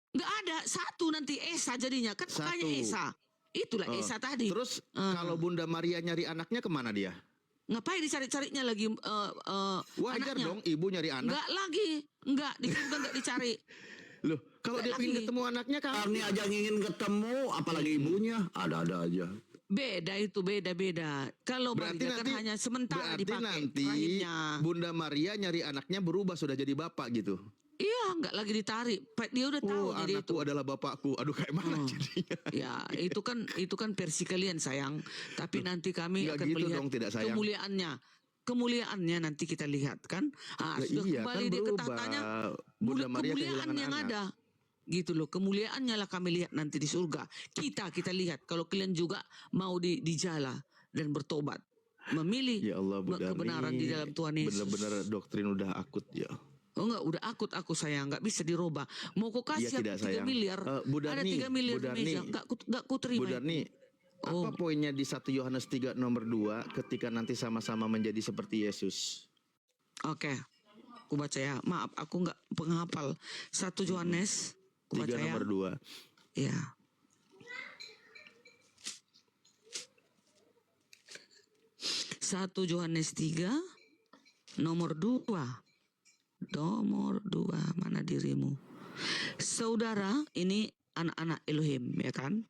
Speaker 1: Nggak ada, satu nanti Esa jadinya kan, makanya
Speaker 6: Satu.
Speaker 1: Esa. Itulah
Speaker 6: Oh.
Speaker 1: Esa tadi.
Speaker 6: Terus kalau Bunda Maria nyari anaknya kemana dia?
Speaker 1: Ngapain dicari-carinya lagi
Speaker 6: Wajar
Speaker 1: anaknya?
Speaker 6: dong ibu nyari anak.
Speaker 1: Enggak lagi, enggak di surga enggak dicari.
Speaker 6: Loh, kalau dia
Speaker 1: Nggak
Speaker 6: ingin
Speaker 1: lagi.
Speaker 6: ketemu anaknya kan?
Speaker 3: Arni aja ingin ketemu, apalagi ibunya ada-ada aja.
Speaker 1: Beda itu, beda. Kalau
Speaker 6: Berarti
Speaker 1: Maria kan
Speaker 6: nanti
Speaker 1: hanya sementara
Speaker 6: berarti
Speaker 1: dipakai
Speaker 6: nanti
Speaker 1: rahimnya.
Speaker 6: Bunda Maria nyari anaknya berubah sudah jadi bapak gitu.
Speaker 1: Iya, enggak lagi ditarik. Dia udah tahu jadi itu.
Speaker 6: Anakku adalah bapakku. Aduh, kayak mana jadinya?
Speaker 1: Ya, itu kan versi kalian sayang. Tapi nanti kami
Speaker 6: Nggak
Speaker 1: akan
Speaker 6: gitu
Speaker 1: melihat
Speaker 6: dong, tidak sayang.
Speaker 1: kemuliaannya nanti kita lihat kan.
Speaker 6: Lah
Speaker 1: Sudah
Speaker 6: iya,
Speaker 1: kembali
Speaker 6: kan
Speaker 1: dia ke
Speaker 6: berubah.
Speaker 1: tahtanya.
Speaker 6: Bunda Maria
Speaker 1: Kemuliaan
Speaker 6: kehilangan
Speaker 1: yang
Speaker 6: anak.
Speaker 1: ada. Gitu loh, kemuliaannya lah kami lihat nanti di surga. Kita lihat kalau kalian juga mau dijala dan bertobat, memilih
Speaker 6: Ya Allah, Bu Darni,
Speaker 1: kebenaran di dalam Tuhan Yesus.
Speaker 6: benar-benar doktrin udah akut ya.
Speaker 1: Oh enggak, udah akut aku sayang, enggak bisa dirubah. Mau kau
Speaker 6: Iya,
Speaker 1: kasih
Speaker 6: tidak
Speaker 1: aku 3
Speaker 6: sayang.
Speaker 1: miliar,
Speaker 6: Bu
Speaker 1: ada
Speaker 6: Darni,
Speaker 1: 3 miliar
Speaker 6: Bu
Speaker 1: di
Speaker 6: Darni,
Speaker 1: meja, enggak ku terima.
Speaker 6: Bu Darni,
Speaker 1: Oh.
Speaker 6: apa poinnya di 1 Yohanes 3 nomor 2 ketika nanti sama-sama menjadi seperti Yesus?
Speaker 1: Oke, aku baca ya. Maaf, aku enggak penghafal. 1 Yohanes, aku
Speaker 6: 3
Speaker 1: baca ya.
Speaker 6: nomor 2.
Speaker 1: Ya. Satu Yohanes 3 nomor 2. Nomor 2, mana dirimu? Saudara, ini anak-anak Elohim ya kan?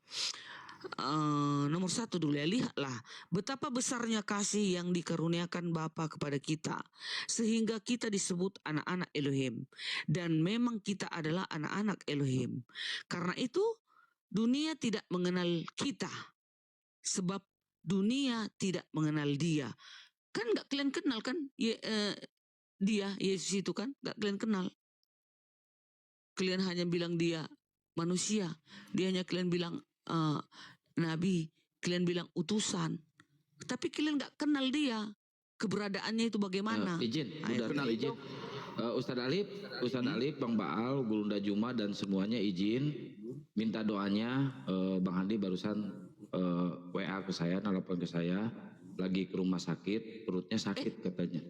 Speaker 1: Nomor 1 dulu ya, lihatlah betapa besarnya kasih yang dikaruniakan Bapa kepada kita sehingga kita disebut anak-anak Elohim, dan memang kita adalah anak-anak Elohim. Karena itu dunia tidak mengenal kita sebab dunia tidak mengenal Dia. Kan nggak kalian kenal kan? Dia Yesus itu kan nggak kalian kenal. Kalian hanya bilang dia manusia, dia hanya kalian bilang nabi, kalian bilang utusan, tapi kalian nggak kenal dia, keberadaannya itu bagaimana.
Speaker 4: Izin,
Speaker 1: Ayo.
Speaker 4: Bu Darni izin. Ustadz Alif, Bang Baal, Gulunda Juma dan semuanya izin minta doanya. Bang Andi barusan WA ke saya, nelpon ke saya, lagi ke rumah sakit, perutnya sakit katanya.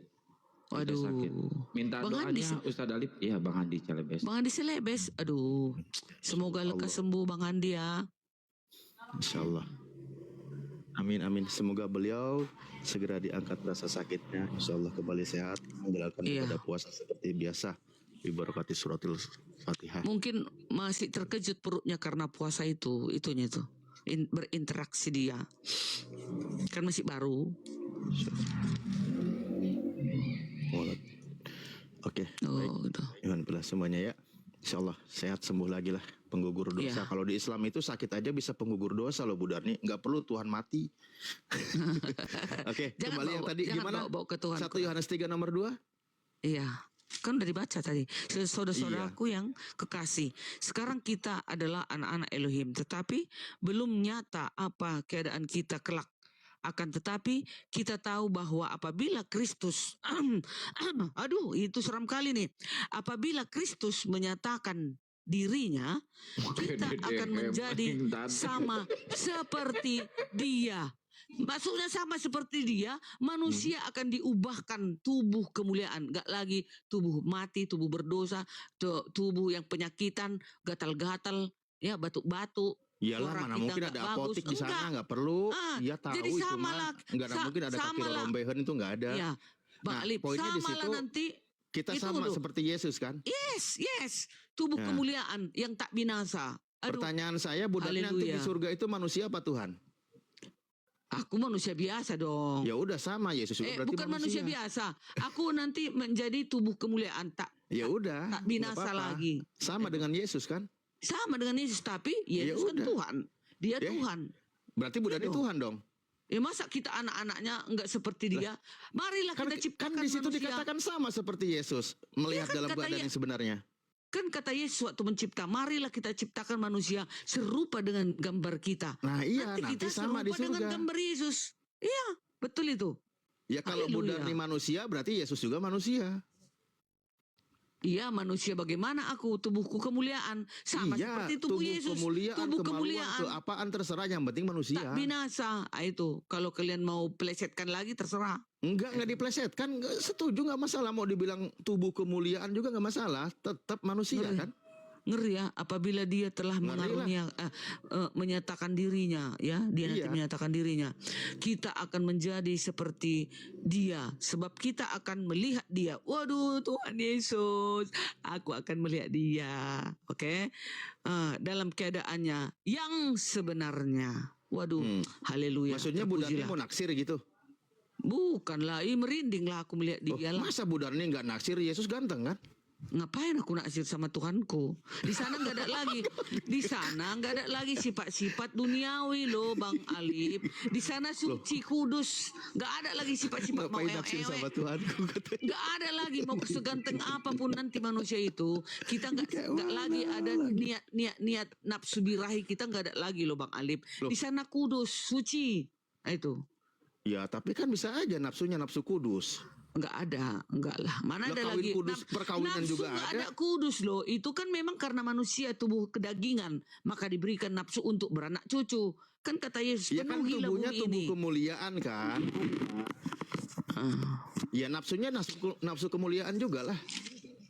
Speaker 4: Perutnya
Speaker 1: Waduh.
Speaker 4: sakit. Minta
Speaker 1: Bang
Speaker 4: doanya
Speaker 1: Andi,
Speaker 4: Ustadz Alif, iya Bang Andi Celebes.
Speaker 1: Bang Andi Selebes, aduh, semoga lekas sembuh Bang Andi ya.
Speaker 6: Insyaallah. Amin amin. Semoga beliau segera diangkat rasa sakitnya. Insyaallah kembali sehat, menjalankan
Speaker 1: Iya.
Speaker 6: ibadah puasa seperti biasa. Bibarakati suratul Fatihah.
Speaker 1: Mungkin masih terkejut perutnya karena puasa itunya tuh. Berinteraksi dia. Kan masih baru.
Speaker 6: Oke, baik.
Speaker 1: Oh, gitu.
Speaker 6: Alhamdulillah semuanya ya. Insyaallah sehat, sembuh lagi lah, penggugur dosa.
Speaker 1: Iya.
Speaker 6: Kalau di Islam itu sakit aja bisa penggugur dosa loh Bu Darni. Nggak perlu Tuhan mati. Oke,
Speaker 1: Jangan
Speaker 6: kembali yang tadi
Speaker 1: jangan
Speaker 6: gimana?
Speaker 1: bawa ke Tuhan.
Speaker 6: 1 Yohanes 3 nomor 2.
Speaker 1: Iya. Kan udah dibaca tadi. Saudara-saudaraku yang kekasih. Sekarang kita adalah anak-anak Elohim. Tetapi belum nyata apa keadaan kita kelak. Akan tetapi kita tahu bahwa apabila Kristus, aduh itu seram kali nih. Apabila Kristus menyatakan dirinya, kita akan menjadi sama seperti Dia. Maksudnya sama seperti dia, manusia akan diubahkan tubuh kemuliaan. Gak lagi tubuh mati, tubuh berdosa, tubuh yang penyakitan, gatal-gatal, ya batuk-batuk.
Speaker 6: Iyalah,
Speaker 1: Suara
Speaker 6: mana
Speaker 1: kita
Speaker 6: mungkin
Speaker 1: nggak
Speaker 6: ada
Speaker 1: bagus.
Speaker 6: apotik di sana,
Speaker 1: Enggak.
Speaker 6: nggak perlu. Iya tahu
Speaker 1: Jadi
Speaker 6: itu
Speaker 1: sama
Speaker 6: mah.
Speaker 1: lah.
Speaker 6: Nggak ada mungkin ada kaki
Speaker 1: Sama lah.
Speaker 6: rombehan itu nggak ada.
Speaker 1: Ya, Bang
Speaker 6: Nah,
Speaker 1: Alip,
Speaker 6: poinnya di
Speaker 1: sama lah
Speaker 6: situ
Speaker 1: nanti.
Speaker 6: kita
Speaker 1: itu
Speaker 6: sama
Speaker 1: loh.
Speaker 6: seperti Yesus kan.
Speaker 1: Yes. Tubuh
Speaker 6: Ya.
Speaker 1: kemuliaan yang tak binasa. Aduh,
Speaker 6: Pertanyaan saya, Bu Darni nanti di
Speaker 1: haleluya.
Speaker 6: surga itu manusia apa Tuhan?
Speaker 1: Aku manusia biasa dong.
Speaker 6: Ya udah sama, Yesus juga berarti
Speaker 1: Bukan manusia biasa. Aku nanti menjadi tubuh kemuliaan tak
Speaker 6: Ya udah,
Speaker 1: tak
Speaker 6: nggak
Speaker 1: binasa
Speaker 6: apa-apa.
Speaker 1: lagi.
Speaker 6: Sama dengan Yesus kan?
Speaker 1: Sama dengan Yesus, tapi Yesus kan
Speaker 6: udah.
Speaker 1: Tuhan. Dia
Speaker 6: Ya.
Speaker 1: Tuhan.
Speaker 6: Berarti Bu Darni
Speaker 1: Iya dong.
Speaker 6: Tuhan dong.
Speaker 1: Ya masa kita anak-anaknya enggak seperti dia? Marilah
Speaker 6: Kan,
Speaker 1: kita ciptakan
Speaker 6: kan di situ
Speaker 1: manusia.
Speaker 6: dikatakan sama seperti Yesus melihat
Speaker 1: kan
Speaker 6: dalam
Speaker 1: kata
Speaker 6: keadaan
Speaker 1: Ye-
Speaker 6: yang sebenarnya.
Speaker 1: Kan kata Yesus waktu mencipta, marilah kita ciptakan manusia serupa dengan gambar kita.
Speaker 6: Nah iya,
Speaker 1: Nanti
Speaker 6: nanti
Speaker 1: kita
Speaker 6: sama di
Speaker 1: serupa dengan
Speaker 6: surga.
Speaker 1: gambar Yesus. Iya, betul itu.
Speaker 6: Ya kalau Bu
Speaker 1: Haleluya.
Speaker 6: Darni manusia, berarti Yesus juga manusia.
Speaker 1: Iya, manusia bagaimana aku, tubuhku kemuliaan. Sama
Speaker 6: Iya,
Speaker 1: seperti tubuh Yesus.
Speaker 6: kemuliaan,
Speaker 1: Tubuh
Speaker 6: kemaluan,
Speaker 1: kemuliaan.
Speaker 6: keapaan terserah, yang penting manusia.
Speaker 1: Tak binasa. Itu, kalau kalian mau plesetkan lagi terserah.
Speaker 6: Enggak diplesetkan, nggak setuju, nggak masalah. Mau dibilang tubuh kemuliaan juga nggak masalah, tetap manusia
Speaker 1: Ngeri.
Speaker 6: kan.
Speaker 1: Ngeri ya, apabila dia telah
Speaker 6: Ngeri lah.
Speaker 1: menyatakan dirinya, ya, dia nanti
Speaker 6: Iya.
Speaker 1: menyatakan dirinya. Kita akan menjadi seperti dia, sebab kita akan melihat dia. Waduh, Tuhan Yesus, aku akan melihat dia. Oke, dalam keadaannya yang sebenarnya. Waduh, haleluya.
Speaker 6: Maksudnya Bu Darni
Speaker 1: terpujilah.
Speaker 6: mau naksir gitu.
Speaker 1: Bukanlah, merindinglah aku melihat
Speaker 6: Loh,
Speaker 1: dia lah.
Speaker 6: masa Bu Darni nggak naksir? Yesus ganteng kan?
Speaker 1: Ngapain aku naksir sama Tuhanku? Di sana nggak ada lagi. Di sana nggak ada lagi sifat-sifat duniawi loh, Bang Alip. Di sana suci, kudus. Nggak ada lagi sifat-sifat mau
Speaker 6: Ngapain naksir sama Tuhanku katanya.
Speaker 1: Nggak ada lagi, mau seganteng apapun nanti manusia itu. Kita nggak lagi ada niat nafsu birahi, kita nggak ada lagi loh, Bang Alip.
Speaker 6: Loh.
Speaker 1: Di sana kudus, suci. Nah, itu.
Speaker 6: Ya tapi kan bisa aja nafsunya nafsu kudus.
Speaker 1: Enggak ada, enggak lah. Mana
Speaker 6: Lah,
Speaker 1: ada
Speaker 6: kawin
Speaker 1: lagi
Speaker 6: kudus, perkawinan
Speaker 1: nafsu
Speaker 6: juga
Speaker 1: enggak
Speaker 6: ada.
Speaker 1: ada kudus loh. Itu kan memang karena manusia tubuh kedagingan, maka diberikan nafsu untuk beranak cucu. Kan kata Yesus,
Speaker 6: Ya kan
Speaker 1: penuhilah
Speaker 6: tubuhnya
Speaker 1: bumi
Speaker 6: tubuh
Speaker 1: ini.
Speaker 6: kemuliaan kan. Ya nafsunya nafsu kemuliaan juga lah.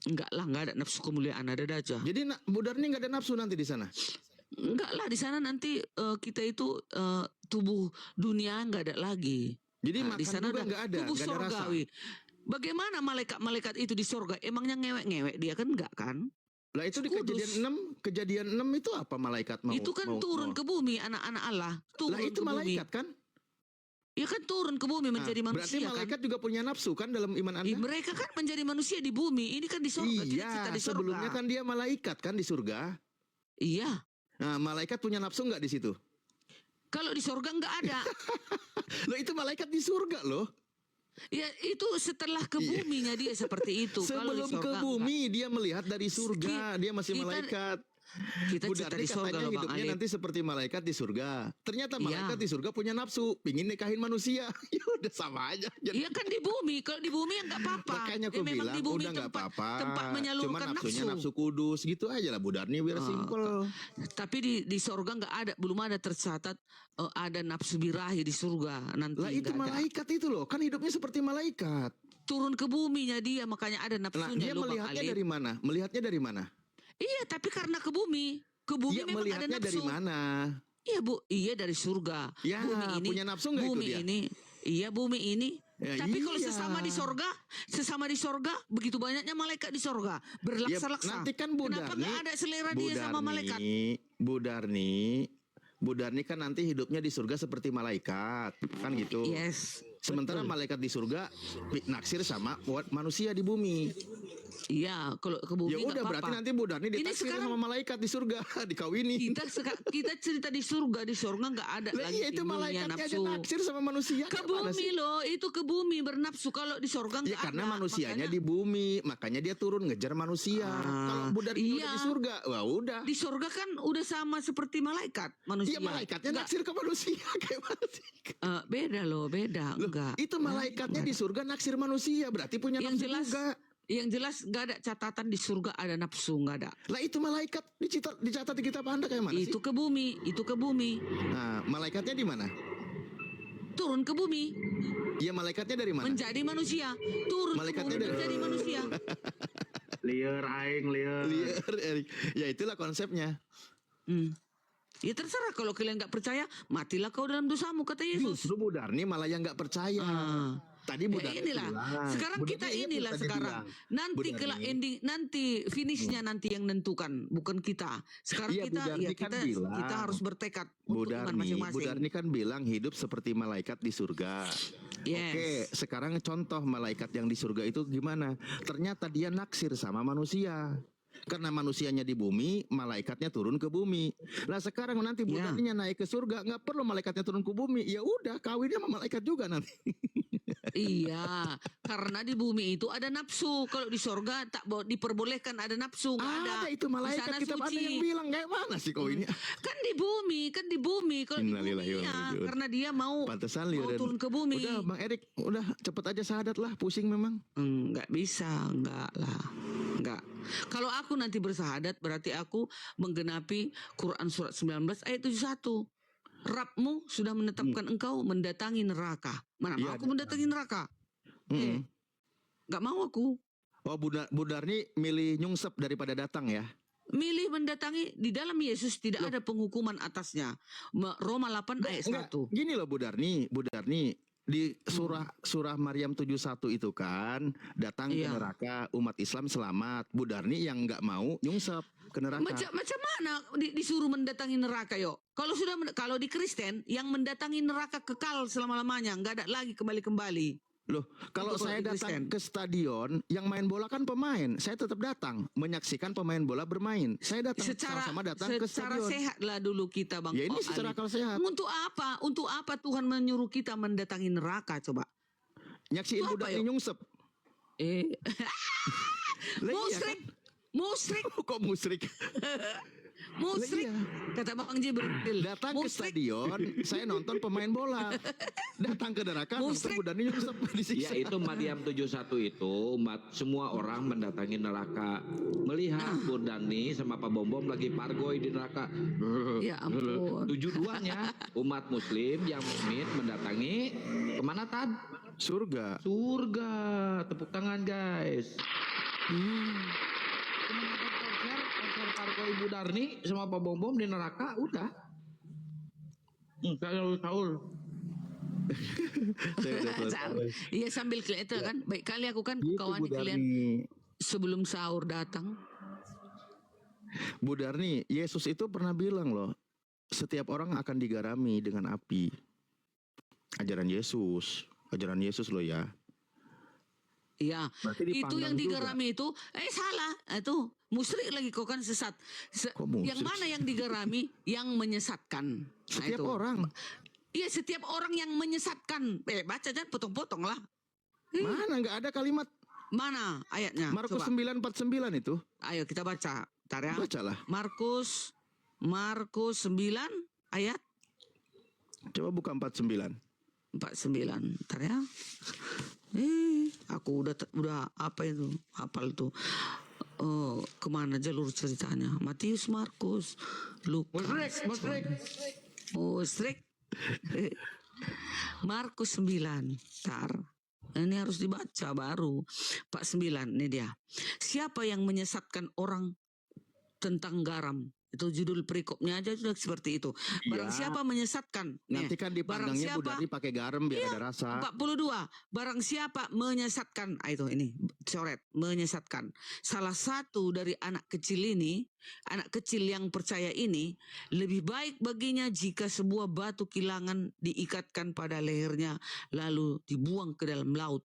Speaker 1: Enggak lah, enggak ada nafsu kemuliaan, ada aja.
Speaker 6: Jadi Bu Darni nggak ada nafsu nanti di sana.
Speaker 1: Enggak lah, di sana nanti kita itu tubuh dunia enggak ada lagi.
Speaker 6: Jadi
Speaker 1: Nah, di
Speaker 6: makan
Speaker 1: sana
Speaker 6: juga
Speaker 1: udah
Speaker 6: nggak ada,
Speaker 1: tubuh
Speaker 6: nggak ada rasa.
Speaker 1: sorgawi. Bagaimana malaikat-malaikat itu di sorga? Emangnya ngewek-ngewek dia kan enggak kan?
Speaker 6: Lah itu di
Speaker 1: Kudus.
Speaker 6: kejadian 6 itu apa malaikat mau?
Speaker 1: Itu kan
Speaker 6: mau-
Speaker 1: turun
Speaker 6: mau-
Speaker 1: ke bumi, anak-anak Allah. Turun
Speaker 6: Lah itu
Speaker 1: ke bumi.
Speaker 6: malaikat kan?
Speaker 1: Ya kan turun ke bumi menjadi
Speaker 6: Nah, berarti
Speaker 1: manusia
Speaker 6: malaikat
Speaker 1: kan.
Speaker 6: juga punya nafsu kan dalam iman Anda?
Speaker 1: Mereka kan menjadi manusia di bumi. Ini kan di sorga.
Speaker 6: Iya,
Speaker 1: Cita-cita di sorga.
Speaker 6: sebelumnya kan dia malaikat kan di surga.
Speaker 1: Iya.
Speaker 6: Nah, malaikat punya nafsu nggak di situ?
Speaker 1: Kalau di sorga nggak ada.
Speaker 6: Loh itu malaikat di surga loh.
Speaker 1: Ya itu setelah ke buminya dia seperti itu. Kalau di
Speaker 6: Sebelum ke
Speaker 1: sorga
Speaker 6: bumi dia melihat dari surga, dia masih
Speaker 1: kita-
Speaker 6: malaikat.
Speaker 1: Kita
Speaker 6: Bu
Speaker 1: cita
Speaker 6: Darni
Speaker 1: di sorga
Speaker 6: katanya
Speaker 1: loh Bang
Speaker 6: hidupnya
Speaker 1: Alip.
Speaker 6: nanti seperti malaikat di surga. Ternyata
Speaker 1: Iya.
Speaker 6: malaikat di surga punya nafsu, pingin nikahin manusia. Ya udah sama aja.
Speaker 1: Iya kan di bumi. Kalau di bumi ya nggak apa-apa.
Speaker 6: Makanya aku
Speaker 1: memang
Speaker 6: bilang
Speaker 1: di bumi
Speaker 6: udah nggak apa-apa.
Speaker 1: tempat
Speaker 6: Cuma
Speaker 1: menyalurkan
Speaker 6: nafsunya
Speaker 1: nafsu.
Speaker 6: nafsu kudus gitu aja lah Bu Darni biar simpel.
Speaker 1: Tapi di sorga nggak ada, belum ada tercatat ada nafsu birahi di surga nanti.
Speaker 6: Lah itu
Speaker 1: nggak ada.
Speaker 6: malaikat itu loh, kan hidupnya seperti malaikat.
Speaker 1: Turun ke buminya dia, makanya ada
Speaker 6: Nah
Speaker 1: nafsunya
Speaker 6: dia
Speaker 1: loh Bang
Speaker 6: melihatnya
Speaker 1: Alip.
Speaker 6: dari mana? Melihatnya dari mana?
Speaker 1: Iya, tapi karena ke bumi. Ke bumi
Speaker 6: Dia
Speaker 1: memang ada
Speaker 6: melihatnya
Speaker 1: nafsu.
Speaker 6: dari mana?
Speaker 1: Iya Bu, iya dari surga.
Speaker 6: Ya,
Speaker 1: Bumi ini
Speaker 6: punya nafsu nggak itu
Speaker 1: bumi
Speaker 6: dia?
Speaker 1: ini, iya bumi ini.
Speaker 6: Ya,
Speaker 1: Tapi kalau
Speaker 6: iya.
Speaker 1: sesama di sorga, begitu banyaknya malaikat di sorga, berlaksa-laksa.
Speaker 6: nanti kan Bu
Speaker 1: Kenapa
Speaker 6: Darni,
Speaker 1: nggak ada selera
Speaker 6: Bu
Speaker 1: dia sama malaikat?
Speaker 6: Bu Darni kan nanti hidupnya di surga seperti malaikat, kan gitu.
Speaker 1: Yes.
Speaker 6: Sementara
Speaker 1: betul.
Speaker 6: malaikat di surga naksir sama manusia di bumi.
Speaker 1: Iya, kalau ke bumi
Speaker 6: Ya
Speaker 1: nggak
Speaker 6: udah berarti
Speaker 1: apa-apa.
Speaker 6: nanti Bu Darni
Speaker 1: Ini
Speaker 6: ditaksir
Speaker 1: sekarang-
Speaker 6: sama malaikat di surga, dikawini.
Speaker 1: Kita cerita di surga nggak ada
Speaker 6: Lah
Speaker 1: lagi
Speaker 6: iya itu
Speaker 1: timbulnya
Speaker 6: malaikatnya aja
Speaker 1: nafsu.
Speaker 6: naksir sama manusia.
Speaker 1: Ke
Speaker 6: Gimana
Speaker 1: bumi
Speaker 6: sih?
Speaker 1: loh, itu ke bumi bernafsu. Kalau di sorga
Speaker 6: Ya
Speaker 1: nggak ada.
Speaker 6: karena manusianya
Speaker 1: makanya
Speaker 6: di bumi, makanya dia turun ngejar manusia. Kalau Bu Darni udah
Speaker 1: iya.
Speaker 6: di surga, wah udah.
Speaker 1: di sorga kan udah sama seperti malaikat manusia.
Speaker 6: Iya malaikatnya
Speaker 1: Nggak,
Speaker 6: naksir ke manusia kayak mana sih?
Speaker 1: beda loh, beda.
Speaker 6: Loh,
Speaker 1: Enggak.
Speaker 6: itu malaikatnya di surga naksir manusia, berarti punya
Speaker 1: Yang
Speaker 6: nafsu
Speaker 1: jelas-
Speaker 6: juga.
Speaker 1: Yang jelas nggak ada catatan di surga ada nafsu, nggak ada.
Speaker 6: Lah itu malaikat dicatat di kitab Anda kayak mana sih?
Speaker 1: Itu ke bumi, itu ke bumi.
Speaker 6: Nah, malaikatnya di mana?
Speaker 1: turun ke bumi,
Speaker 6: Ya malaikatnya dari mana?
Speaker 1: menjadi manusia, turun ke
Speaker 6: Malaikatnya
Speaker 1: bumi
Speaker 6: dari-
Speaker 1: menjadi manusia.
Speaker 5: Liar aing liar.
Speaker 6: Liar, Erik. Ya itulah konsepnya.
Speaker 1: Hmm. Ya terserah, kalau kalian nggak percaya, matilah kau dalam dosamu, kata Yesus.
Speaker 6: Justru Bu Darni malah yang nggak percaya.
Speaker 1: Ah.
Speaker 6: Tadi Bu
Speaker 1: Ya
Speaker 6: Darni
Speaker 1: inilah.
Speaker 6: bilang.
Speaker 1: Sekarang
Speaker 6: Bu
Speaker 1: kita
Speaker 6: Darni ingat
Speaker 1: inilah
Speaker 6: tadi
Speaker 1: sekarang.
Speaker 6: bilang.
Speaker 1: Nanti
Speaker 6: Bu
Speaker 1: kelak
Speaker 6: Darni.
Speaker 1: ending, nanti finishnya nanti yang nentukan, bukan kita. Sekarang
Speaker 6: Iya, Bu
Speaker 1: kita,
Speaker 6: Darni
Speaker 1: ya
Speaker 6: kan
Speaker 1: kita,
Speaker 6: bilang.
Speaker 1: kita harus bertekad
Speaker 6: Bu
Speaker 1: untuk iman
Speaker 6: Darni
Speaker 1: masing-masing.
Speaker 6: kan bilang hidup seperti malaikat di surga.
Speaker 1: Yes.
Speaker 6: Oke, sekarang contoh malaikat yang di surga itu gimana? Ternyata dia naksir sama manusia. Karena manusianya di bumi, malaikatnya turun ke bumi. Nah sekarang nanti Bu
Speaker 1: Ya.
Speaker 6: Darninya naik ke surga, nggak perlu malaikatnya turun ke bumi. Ya udah, kawinnya sama malaikat juga nanti.
Speaker 1: Iya, karena di bumi itu ada nafsu. Kalau di sorga tak diperbolehkan ada nafsu, nggak ada.
Speaker 6: Ada itu
Speaker 1: Di
Speaker 6: malaikat,
Speaker 1: sana
Speaker 6: kita ada
Speaker 1: suci.
Speaker 6: yang bilang kayak mana sih kau ini?
Speaker 1: Kan di bumi. Kalau di bumi
Speaker 6: Innalillahi wa inna
Speaker 1: ya,
Speaker 6: ilaihi raji'un.
Speaker 1: karena dia mau
Speaker 6: Pantesan Leo dan-
Speaker 1: turun ke bumi.
Speaker 6: Udah Bang Erik, udah cepet aja syahadat lah, pusing memang.
Speaker 1: Nggak bisa, nggak lah, nggak. Kalau aku nanti bersahadat berarti aku menggenapi Quran surat 19 ayat 71. Rabmu sudah menetapkan engkau mendatangi neraka. Mana mau
Speaker 6: Iya,
Speaker 1: aku mendatangi neraka?
Speaker 6: Mm-mm.
Speaker 1: Nggak mau aku.
Speaker 6: Oh Bu Darni milih nyungsep daripada datang ya?
Speaker 1: Milih mendatangi, di dalam Yesus tidak ada penghukuman atasnya. Roma 8 ayat
Speaker 6: Enggak,
Speaker 1: 1.
Speaker 6: gini loh Bu Darni di surah Maryam 71 itu kan datang ke
Speaker 1: Iya.
Speaker 6: neraka umat Islam selamat. Bu Darni yang nggak mau nyungsep ke neraka.
Speaker 1: Macam mana disuruh mendatangi neraka yuk? Kalau di Kristen yang mendatangi neraka kekal selama-lamanya, nggak ada lagi kembali-kembali.
Speaker 6: Loh, kalau
Speaker 1: Itu
Speaker 6: saya
Speaker 1: kalau di
Speaker 6: datang
Speaker 1: Kristen.
Speaker 6: ke stadion, yang main bola kan pemain, saya tetap datang menyaksikan pemain bola bermain. Saya datang sama-sama datang ke
Speaker 1: secara
Speaker 6: stadion.
Speaker 1: sehat lah dulu kita Bang.
Speaker 6: Ya ini secara akal sehat.
Speaker 1: Untuk apa? Untuk apa Tuhan menyuruh kita mendatangi neraka coba?
Speaker 6: Nyaksiin
Speaker 1: Itu
Speaker 6: Bu
Speaker 1: apa,
Speaker 6: Darni
Speaker 1: yuk?
Speaker 6: nyungsep. Lah iya
Speaker 1: Musrik, musrik,
Speaker 6: kan? Kok musrik?
Speaker 1: musrik.
Speaker 6: Lah iya.
Speaker 1: Kata Bang Jibril.
Speaker 6: Datang ke
Speaker 1: musrik.
Speaker 6: stadion, saya nonton pemain bola. Datang ke neraka, nonton
Speaker 1: Musrik.
Speaker 6: Bu Darni nyungsep
Speaker 4: Ya
Speaker 6: disiksa.
Speaker 4: itu Maryam 71 itu umat semua orang mendatangi neraka. Melihat Bu Dani sama Pak Bom lagi pargoy di neraka.
Speaker 1: Ya ampun.
Speaker 4: Tujuannya umat muslim yang mukmin mendatangi kemana Tad?
Speaker 6: Surga.
Speaker 4: Surga. Tepuk tangan guys. Cuma nonton konser pargoy Bu Darni sama Pak Bom di neraka udah. Saya tahu.
Speaker 6: Saya udah selesai.
Speaker 1: Iya sambil kelihatan kan. Baik kali aku kan
Speaker 6: Gitu,
Speaker 1: kawan
Speaker 6: Bu
Speaker 1: kalian
Speaker 6: Darni.
Speaker 1: sebelum sahur datang.
Speaker 6: Bu Darni, Yesus itu pernah bilang loh, setiap orang akan digarami dengan api. Ajaran Yesus loh ya.
Speaker 1: Iya.
Speaker 6: Berarti
Speaker 1: Itu
Speaker 6: dipanggang
Speaker 1: yang
Speaker 6: juga.
Speaker 1: digarami itu salah. Itu musyrik lagi kau kan sesat.
Speaker 6: Kok musyrik?
Speaker 1: Yang mana yang digarami? Yang menyesatkan. Nah,
Speaker 6: Setiap
Speaker 1: itu.
Speaker 6: orang.
Speaker 1: Iya setiap orang yang menyesatkan. Baca aja potong-potong lah.
Speaker 6: Mana nggak ada kalimat
Speaker 1: Mana ayatnya?
Speaker 6: Markus
Speaker 1: Coba.
Speaker 6: 9:49 itu?
Speaker 1: Ayo kita baca. Bentar ya.
Speaker 6: Bacalah.
Speaker 1: Markus 9 ayat
Speaker 6: Coba buka 49.
Speaker 1: 49. Bentar ya. Aku udah apa itu? Hafal tuh. Oh, kemana jalur ceritanya? Matius, Markus, Lukas. Musrik. Markus 9. Bentar. Ini harus dibaca baru. Pak 9, ini dia. Siapa yang menyesatkan orang tentang garam? Itu judul perikopnya aja sudah seperti itu. Barang
Speaker 6: Ya.
Speaker 1: siapa menyesatkan.
Speaker 6: Nanti kan dipandangnya Bu
Speaker 1: siapa-
Speaker 6: Darni pakai garam biar ada rasa.
Speaker 1: 42. Barang siapa menyesatkan, ini coret, menyesatkan salah satu dari anak kecil ini, anak kecil yang percaya ini, lebih baik baginya jika sebuah batu kilangan diikatkan pada lehernya lalu dibuang ke dalam laut.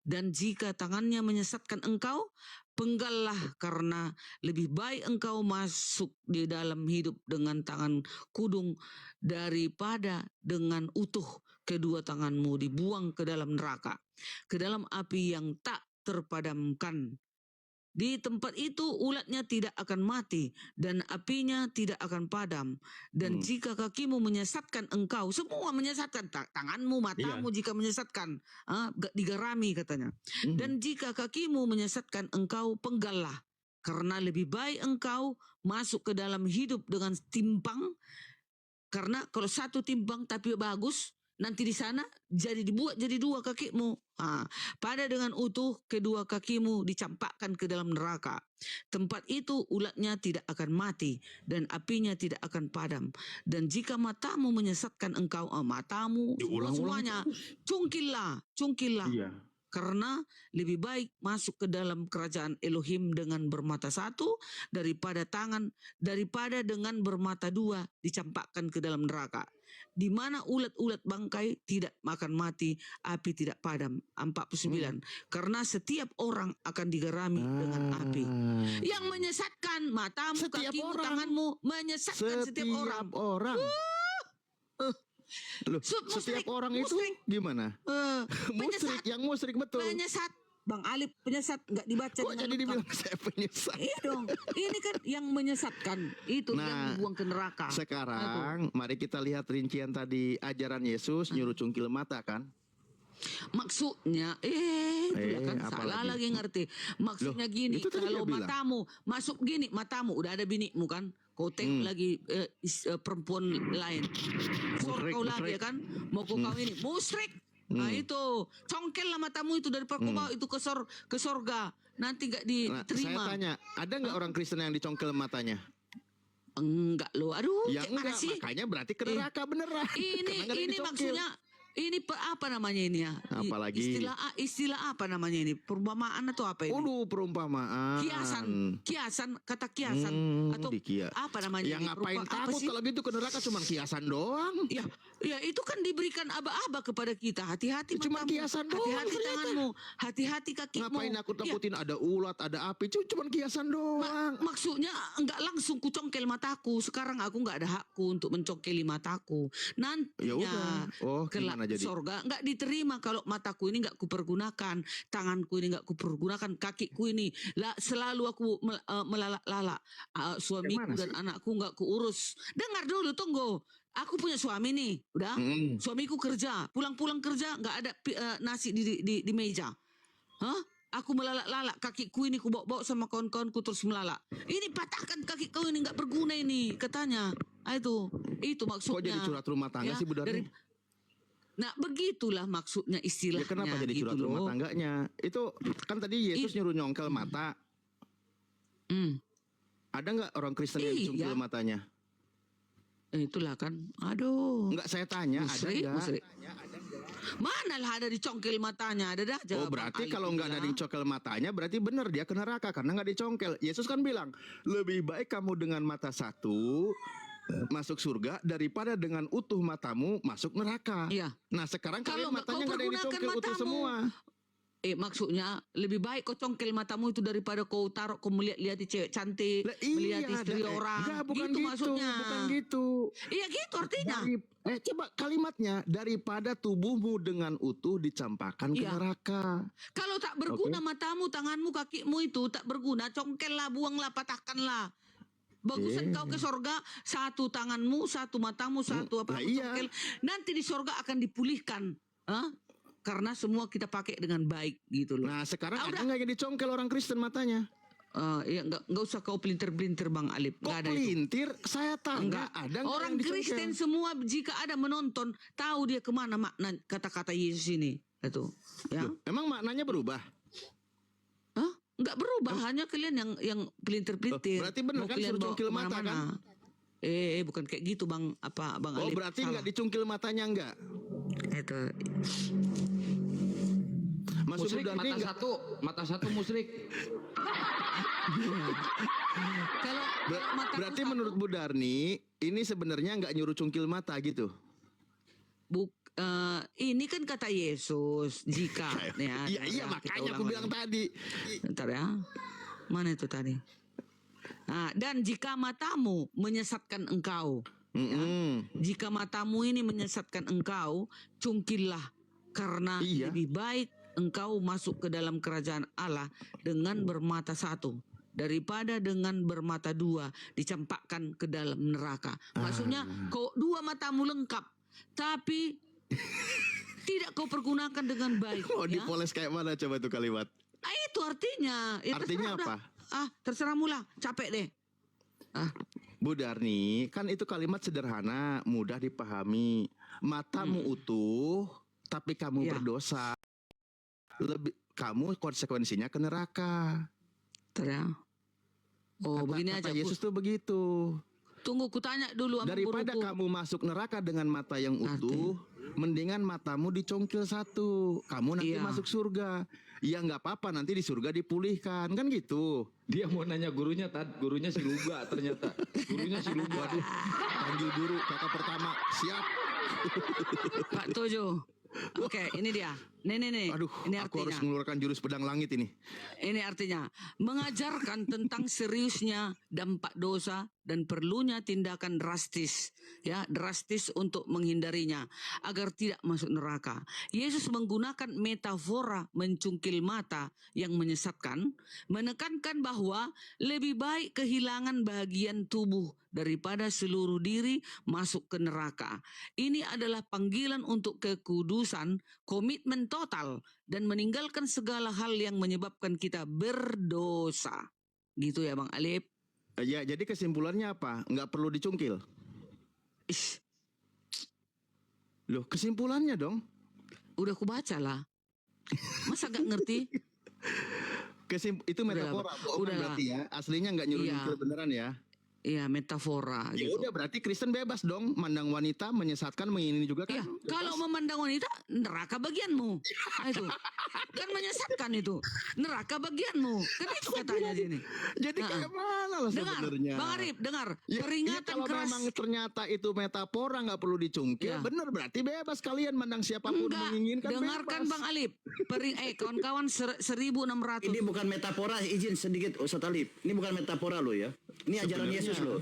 Speaker 1: Dan jika tangannya menyesatkan engkau, penggallah, karena lebih baik engkau masuk di dalam hidup dengan tangan kudung daripada dengan utuh kedua tanganmu dibuang ke dalam neraka, ke dalam api yang tak terpadamkan. Di tempat itu ulatnya tidak akan mati dan apinya tidak akan padam. Dan jika kakimu menyesatkan engkau, semua menyesatkan, tanganmu, matamu jika menyesatkan, digarami katanya. Dan jika kakimu menyesatkan engkau, penggallah. Karena lebih baik engkau masuk ke dalam hidup dengan timpang. Karena kalau satu timpang tapi bagus, nanti di sana dibuat jadi dua kakimu. Pada dengan utuh kedua kakimu dicampakkan ke dalam neraka. Tempat itu ulatnya tidak akan mati dan apinya tidak akan padam. Dan jika matamu menyesatkan engkau, matamu semuanya, cungkillah.
Speaker 5: Iya.
Speaker 1: Karena lebih baik masuk ke dalam kerajaan Elohim dengan bermata satu daripada dengan bermata dua dicampakkan ke dalam neraka. Di mana ulat-ulat bangkai tidak makan mati, api tidak padam. 49. Karena setiap orang akan digerami dengan api. Yang menyesatkan matamu,
Speaker 6: Setiap
Speaker 1: kakimu,
Speaker 6: orang.
Speaker 1: tanganmu, menyesatkan setiap orang.
Speaker 6: Loh,
Speaker 1: Musyrik,
Speaker 6: setiap orang itu
Speaker 1: musyrik.
Speaker 6: gimana?
Speaker 1: Penyesat.
Speaker 6: Yang musyrik betul.
Speaker 1: Penyesat. Bang Alip, penyesat nggak dibaca
Speaker 6: Kok
Speaker 1: dengan
Speaker 6: jadi
Speaker 1: lengkap.
Speaker 6: dibilang saya penyesat?
Speaker 1: Iya dong, ini kan yang menyesatkan, itu yang
Speaker 6: Nah,
Speaker 1: dibuang ke neraka.
Speaker 6: Sekarang mari kita lihat rincian tadi ajaran Yesus nyuruh cungkil mata kan?
Speaker 1: Maksudnya, itu kan
Speaker 6: apa
Speaker 1: salah
Speaker 6: lagi?
Speaker 1: lagi ngerti. Maksudnya
Speaker 6: Loh,
Speaker 1: gini,
Speaker 6: itu tadi
Speaker 1: kalau
Speaker 6: dia bilang.
Speaker 1: matamu masuk gini, matamu udah ada binimu kan, kau tengok lagi perempuan lain, kau lagi ya kan, mau kau kawin ini, musyrik. Nah itu, congkel lah matamu itu dari kau bawa itu ke sorga, nanti gak
Speaker 6: Nah, saya
Speaker 1: diterima.
Speaker 6: tanya, ada nggak orang Kristen yang dicongkel matanya?
Speaker 1: Enggak loh, aduh,
Speaker 6: Ya
Speaker 1: kayak mana
Speaker 6: enggak,
Speaker 1: sih?
Speaker 6: makanya berarti ke neraka beneran. Karena nggak ada yang
Speaker 1: Ini
Speaker 6: dicongkel.
Speaker 1: maksudnya apa namanya ini ya?
Speaker 6: Apalagi?
Speaker 1: Istilah apa namanya ini? Perumpamaan atau apa ini?
Speaker 6: Waduh, perumpamaan.
Speaker 1: Kiasan, kata kiasan atau
Speaker 6: dikia.
Speaker 1: apa namanya?
Speaker 6: Ya
Speaker 1: ini?
Speaker 6: ngapain
Speaker 1: Apa
Speaker 6: takut
Speaker 1: sih?
Speaker 6: kalau gitu ke neraka cuma kiasan doang.
Speaker 1: Ya itu kan diberikan aba-aba kepada kita. Hati-hati
Speaker 6: Cuma
Speaker 1: matamu,
Speaker 6: kiasan doang
Speaker 1: hati-hati
Speaker 6: ternyata.
Speaker 1: tanganmu, hati-hati kakimu.
Speaker 6: Ngapain nakut-nakutin ada ulat, ada api, cuma kiasan doang.
Speaker 1: Maksudnya enggak langsung ku congkel mataku. Sekarang aku enggak ada hakku untuk mencongkeli mataku.
Speaker 6: Ya udah.
Speaker 1: Nantinya
Speaker 6: Oh,
Speaker 1: kelak
Speaker 6: gimana jadi?
Speaker 1: sorga enggak diterima kalau mataku ini enggak kupergunakan, tanganku ini enggak kupergunakan, kakiku ini selalu aku melalak-lalak. Suamiku
Speaker 6: Yang mana
Speaker 1: dan
Speaker 6: sih?
Speaker 1: anakku enggak kuurus. Dengar dulu, tunggu. Aku punya suami nih, udah. Suamiku kerja, pulang-pulang kerja enggak ada nasi di meja. Hah? Aku melalak-lalak, kakiku ini ku bawa-bawa sama kawan-kawanku terus melalak. Ini patahkan kaki kau ini enggak berguna ini, katanya. Itu
Speaker 6: Kok
Speaker 1: maksudnya.
Speaker 6: jadi curhat rumah tangga
Speaker 1: Ya,
Speaker 6: sih Bu Darni?
Speaker 1: Nah begitulah maksudnya
Speaker 6: Ya
Speaker 1: istilahnya.
Speaker 6: kenapa jadi curhat
Speaker 1: gitu
Speaker 6: rumah
Speaker 1: loh.
Speaker 6: tangganya? Itu kan tadi Yesus nyuruh nyongkel mata.
Speaker 1: Hmm.
Speaker 6: Ada nggak orang Kristen yang
Speaker 1: Iya.
Speaker 6: dicungkil matanya?
Speaker 1: Itulah kan. Aduh.
Speaker 6: Enggak, saya tanya, ada nggak?
Speaker 1: Musrik. Mana lah ada dicongkel matanya, ada dah.
Speaker 6: Oh, berarti kalau nggak ada dicongkel matanya, berarti benar dia ke neraka karena nggak dicongkel. Yesus kan bilang, lebih baik kamu dengan mata satu masuk surga daripada dengan utuh matamu masuk neraka.
Speaker 1: Iya.
Speaker 6: Nah sekarang
Speaker 1: Kalau
Speaker 6: kalian
Speaker 1: nggak
Speaker 6: matanya
Speaker 1: kau
Speaker 6: nggak ada yang
Speaker 1: pergunakan
Speaker 6: dicongkel utuh
Speaker 1: matamu.
Speaker 6: semua.
Speaker 1: Maksudnya lebih baik kau congkel matamu itu daripada kau taruh kau melihat cewek cantik,
Speaker 6: Lah,
Speaker 1: melihat istri
Speaker 6: dah,
Speaker 1: orang.
Speaker 6: enggak, bukan
Speaker 1: gitu
Speaker 6: gitu,
Speaker 1: maksudnya.
Speaker 6: bukan gitu.
Speaker 1: Iya gitu artinya.
Speaker 6: Coba kalimatnya, daripada tubuhmu dengan utuh dicampakkan ke
Speaker 1: Iya.
Speaker 6: neraka.
Speaker 1: Kalau tak berguna matamu, tanganmu, kakimu itu tak berguna, congkellah, buanglah, patahkanlah. Bagusan kau ke sorga, satu tanganmu, satu matamu, satu
Speaker 6: lah iya.
Speaker 1: congkel. Nanti di sorga akan dipulihkan. Hah? Karena semua kita pakai dengan baik gitu loh.
Speaker 6: Nah sekarang ada
Speaker 1: udah.
Speaker 6: nggak yang dicongkel orang Kristen matanya?
Speaker 1: Ya nggak usah kau pelintir-pelintir Bang Alip.
Speaker 6: Kok
Speaker 1: Nggak ada itu.
Speaker 6: pelintir? Saya tanya, ada nggak
Speaker 1: Orang
Speaker 6: yang dicongkel?
Speaker 1: Kristen semua jika ada menonton tahu dia kemana makna kata-kata Yesus ini. Itu. Ya.
Speaker 6: Loh, emang maknanya berubah?
Speaker 1: Hah? Nggak berubah, hanya kalian yang pelintir-pelintir.
Speaker 6: berarti benar
Speaker 1: Mau
Speaker 6: kan
Speaker 1: kalian
Speaker 6: suruh
Speaker 1: bawa
Speaker 6: congkel mata
Speaker 1: kemana-mana. Bukan kayak gitu Bang Bang
Speaker 6: Oh
Speaker 1: Alip.
Speaker 6: berarti
Speaker 1: Salah.
Speaker 6: nggak dicungkil matanya nggak?
Speaker 1: Itu.
Speaker 6: Mas
Speaker 4: Musrik
Speaker 6: Sudarni
Speaker 4: mata satu musrik.
Speaker 1: Kalau mataku
Speaker 6: berarti
Speaker 1: satu,
Speaker 6: menurut Bu Darni ini sebenarnya nggak nyuruh cungkil mata gitu?
Speaker 1: ini kan kata Yesus jika ya.
Speaker 6: Iya
Speaker 1: kita
Speaker 6: makanya
Speaker 1: ulang
Speaker 6: aku bilang
Speaker 1: lagi.
Speaker 6: tadi.
Speaker 1: Bentar ya. Mana itu tadi? Nah, dan jika matamu menyesatkan engkau, jika matamu ini menyesatkan engkau, cungkillah karena
Speaker 6: Iya.
Speaker 1: lebih baik engkau masuk ke dalam kerajaan Allah dengan bermata satu daripada dengan bermata dua dicampakkan ke dalam neraka. Maksudnya kau dua matamu lengkap, tapi tidak kau pergunakan dengan baik.
Speaker 6: Mau
Speaker 1: ya.
Speaker 6: dipoles kayak mana coba tuh kalimat?
Speaker 1: Itu artinya. Ya,
Speaker 6: Artinya
Speaker 1: terserah
Speaker 6: apa?
Speaker 1: udah. Terserah mula, capek deh.
Speaker 6: Bu Darni, kan itu kalimat sederhana, mudah dipahami. matamu utuh tapi kamu
Speaker 1: Iya.
Speaker 6: berdosa, kamu konsekuensinya ke neraka.
Speaker 1: Ya. Oh, begini
Speaker 6: Kata
Speaker 1: aja.
Speaker 6: Yesus tuh begitu.
Speaker 1: Tunggu kutanya dulu sama
Speaker 6: Daripada
Speaker 1: guruku.
Speaker 6: kamu masuk neraka dengan mata yang utuh, mendingan matamu dicongkil satu, kamu nanti
Speaker 1: Iya.
Speaker 6: masuk surga. Ya nggak apa-apa, nanti di surga dipulihkan, kan gitu.
Speaker 4: Dia mau nanya gurunya, gurunya si Luga ternyata. Gurunya si Luga.
Speaker 6: Waduh, panggil guru kakak pertama, siap.
Speaker 1: Pak Tojo. Oke, ini dia. Nih.
Speaker 6: Aduh,
Speaker 1: Ini
Speaker 6: aku harus
Speaker 1: artinya.
Speaker 6: mengeluarkan jurus pedang langit ini.
Speaker 1: Ini artinya mengajarkan tentang seriusnya dampak dosa dan perlunya tindakan drastis, ya, drastis untuk menghindarinya agar tidak masuk neraka. Yesus menggunakan metafora mencungkil mata yang menyesatkan, menekankan bahwa lebih baik kehilangan bagian tubuh daripada seluruh diri masuk ke neraka. Ini adalah panggilan untuk kekudusan, komitmen total, dan meninggalkan segala hal yang menyebabkan kita berdosa. Gitu ya Bang Alif?
Speaker 6: Ya, jadi kesimpulannya apa? Nggak perlu dicungkil.
Speaker 1: Ish,
Speaker 6: Loh, kesimpulannya dong.
Speaker 1: udah kubaca lah. Masa gak ngerti?
Speaker 6: Itu metafora, bohong
Speaker 1: udah lah.
Speaker 6: berarti ya. Aslinya nggak nyuruh
Speaker 1: Iya.
Speaker 6: nyungkil beneran ya.
Speaker 1: Iya, metafora
Speaker 6: Ya
Speaker 1: gitu.
Speaker 6: udah, berarti Kristen bebas dong, mandang wanita menyesatkan, mengingini juga kan.
Speaker 1: Iya, kalau memandang wanita, neraka bagianmu. Nah, itu. Kan menyesatkan itu. Neraka bagianmu. Kan itu katanya sini.
Speaker 6: Jadi
Speaker 1: Nah,
Speaker 6: kayak mana lah
Speaker 1: Dengar,
Speaker 6: sebenarnya?
Speaker 1: Bang Arif, dengar.
Speaker 6: Ya,
Speaker 1: Peringatan
Speaker 6: kalau
Speaker 1: keras.
Speaker 6: memang ternyata itu metafora nggak perlu dicungkil,
Speaker 1: Ya.
Speaker 6: bener berarti bebas kalian mandang siapapun
Speaker 1: Enggak,
Speaker 6: menginginkan.
Speaker 1: dengarkan
Speaker 6: bebas.
Speaker 1: Bang Alif. Kawan-kawan 1600.
Speaker 3: Ini bukan metafora, izin sedikit Ustaz Talib. Ini bukan metafora lo ya. Ini ajaran
Speaker 6: Sebenarnya-
Speaker 3: Yesus lo.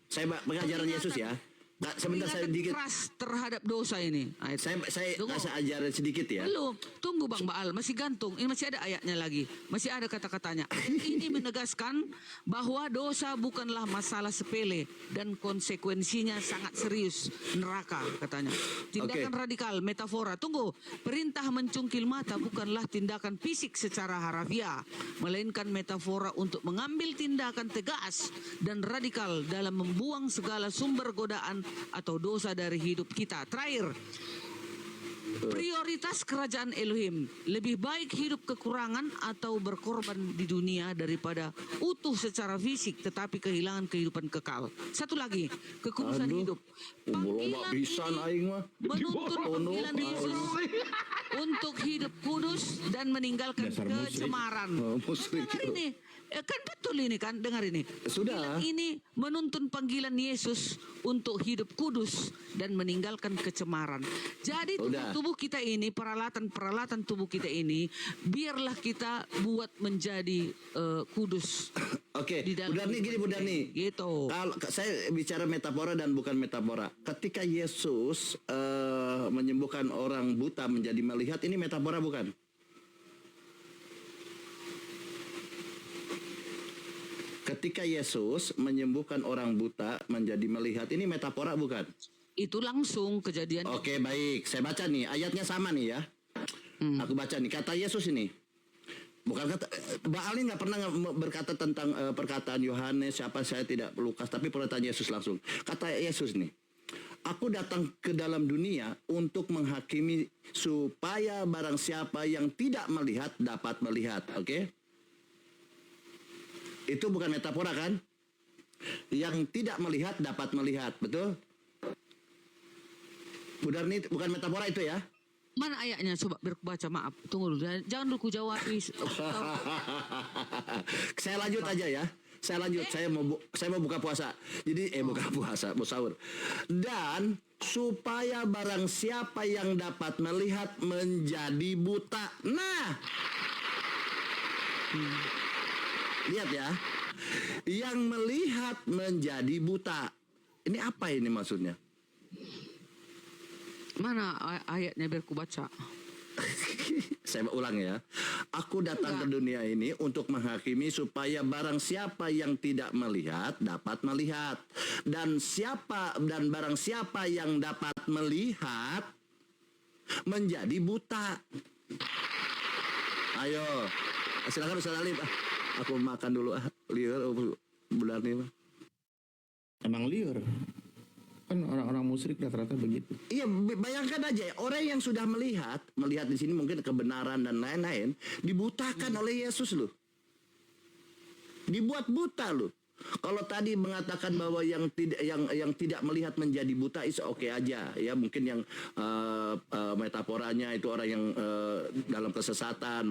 Speaker 3: Saya pengajaran Yesus ya. Nggak, sebentar saya
Speaker 1: Peringatan
Speaker 3: sedikit.
Speaker 1: keras terhadap dosa ini. Nah, itu.
Speaker 3: Saya
Speaker 1: Tunggu.
Speaker 3: kasih ajaran sedikit ya.
Speaker 1: Belum, tunggu Bang Baal, masih gantung. Ini masih ada ayatnya lagi, masih ada kata-katanya. Ini menegaskan bahwa dosa bukanlah masalah sepele dan konsekuensinya sangat serius, neraka katanya. Tindakan radikal, metafora. Tunggu, perintah mencungkil mata bukanlah tindakan fisik secara harafiah, melainkan metafora untuk mengambil tindakan tegas dan radikal dalam membuang segala sumber godaan atau dosa dari hidup kita. Terakhir, prioritas kerajaan Elohim. Lebih baik hidup kekurangan atau berkorban di dunia daripada utuh secara fisik tetapi kehilangan kehidupan kekal. Satu lagi, kekudusan hidup. Panggilan
Speaker 3: bisa
Speaker 1: ini
Speaker 3: aing mah.
Speaker 1: menuntut panggilan Yesus untuk hidup kudus dan meninggalkan kecemaran.
Speaker 3: Musyrik.
Speaker 1: Dengar ini, kan betul ini kan, dengar ini.
Speaker 3: Sudah.
Speaker 1: Panggilan ini menuntun panggilan Yesus untuk hidup kudus dan meninggalkan kecemaran. Jadi tubuh kita ini, peralatan tubuh kita ini, biarlah kita buat menjadi kudus.
Speaker 3: Oke,
Speaker 1: Di dalam
Speaker 3: Bu Darni gini Bu Darni.
Speaker 1: Gitu.
Speaker 3: Kalau saya bicara metafora dan bukan metafora. Ketika Yesus menyembuhkan orang buta menjadi melihat, ini metafora bukan? Ketika Yesus menyembuhkan orang buta menjadi melihat, ini metafora bukan?
Speaker 1: Itu langsung kejadian.
Speaker 3: Oke, baik. Saya baca nih, ayatnya sama nih ya. Aku baca nih, kata Yesus ini. Bukan kata, Baal ini nggak pernah berkata tentang perkataan Yohanes, siapa saya tidak Lukas, tapi perkataan Yesus langsung. Kata Yesus nih, aku datang ke dalam dunia untuk menghakimi supaya barang siapa yang tidak melihat dapat melihat. Oke? Itu bukan metafora kan? Yang tidak melihat dapat melihat, betul? Bu Darni, bukan metafora itu ya?
Speaker 1: Mana ayatnya? Coba biar aku baca, maaf. Tunggu dulu, jangan dulu ku jawab.
Speaker 3: Saya lanjut aja ya. Saya lanjut. Saya mau buka puasa. Jadi buka puasa, mau sahur. Dan supaya barang siapa yang dapat melihat menjadi buta. Nah. Lihat ya. Yang melihat menjadi buta. Ini apa ini maksudnya?
Speaker 1: Mana ayatnya biar ku baca?
Speaker 3: Saya ulang ya. Aku datang ke dunia ini untuk menghakimi supaya barang siapa yang tidak melihat dapat melihat, dan barang siapa yang dapat melihat menjadi buta. Ayo, silakan Ustaz Alif. Aku makan dulu liur bulan ini.
Speaker 6: Emang liur. Kan orang-orang musyrik rata-rata begitu.
Speaker 3: Iya, bayangkan aja ya, orang yang sudah melihat di sini mungkin kebenaran dan lain-lain, dibutakan oleh Yesus loh. Dibuat buta loh. Kalau tadi mengatakan bahwa yang tidak melihat menjadi buta is oke aja ya, mungkin yang metaforanya itu orang yang dalam kesesatan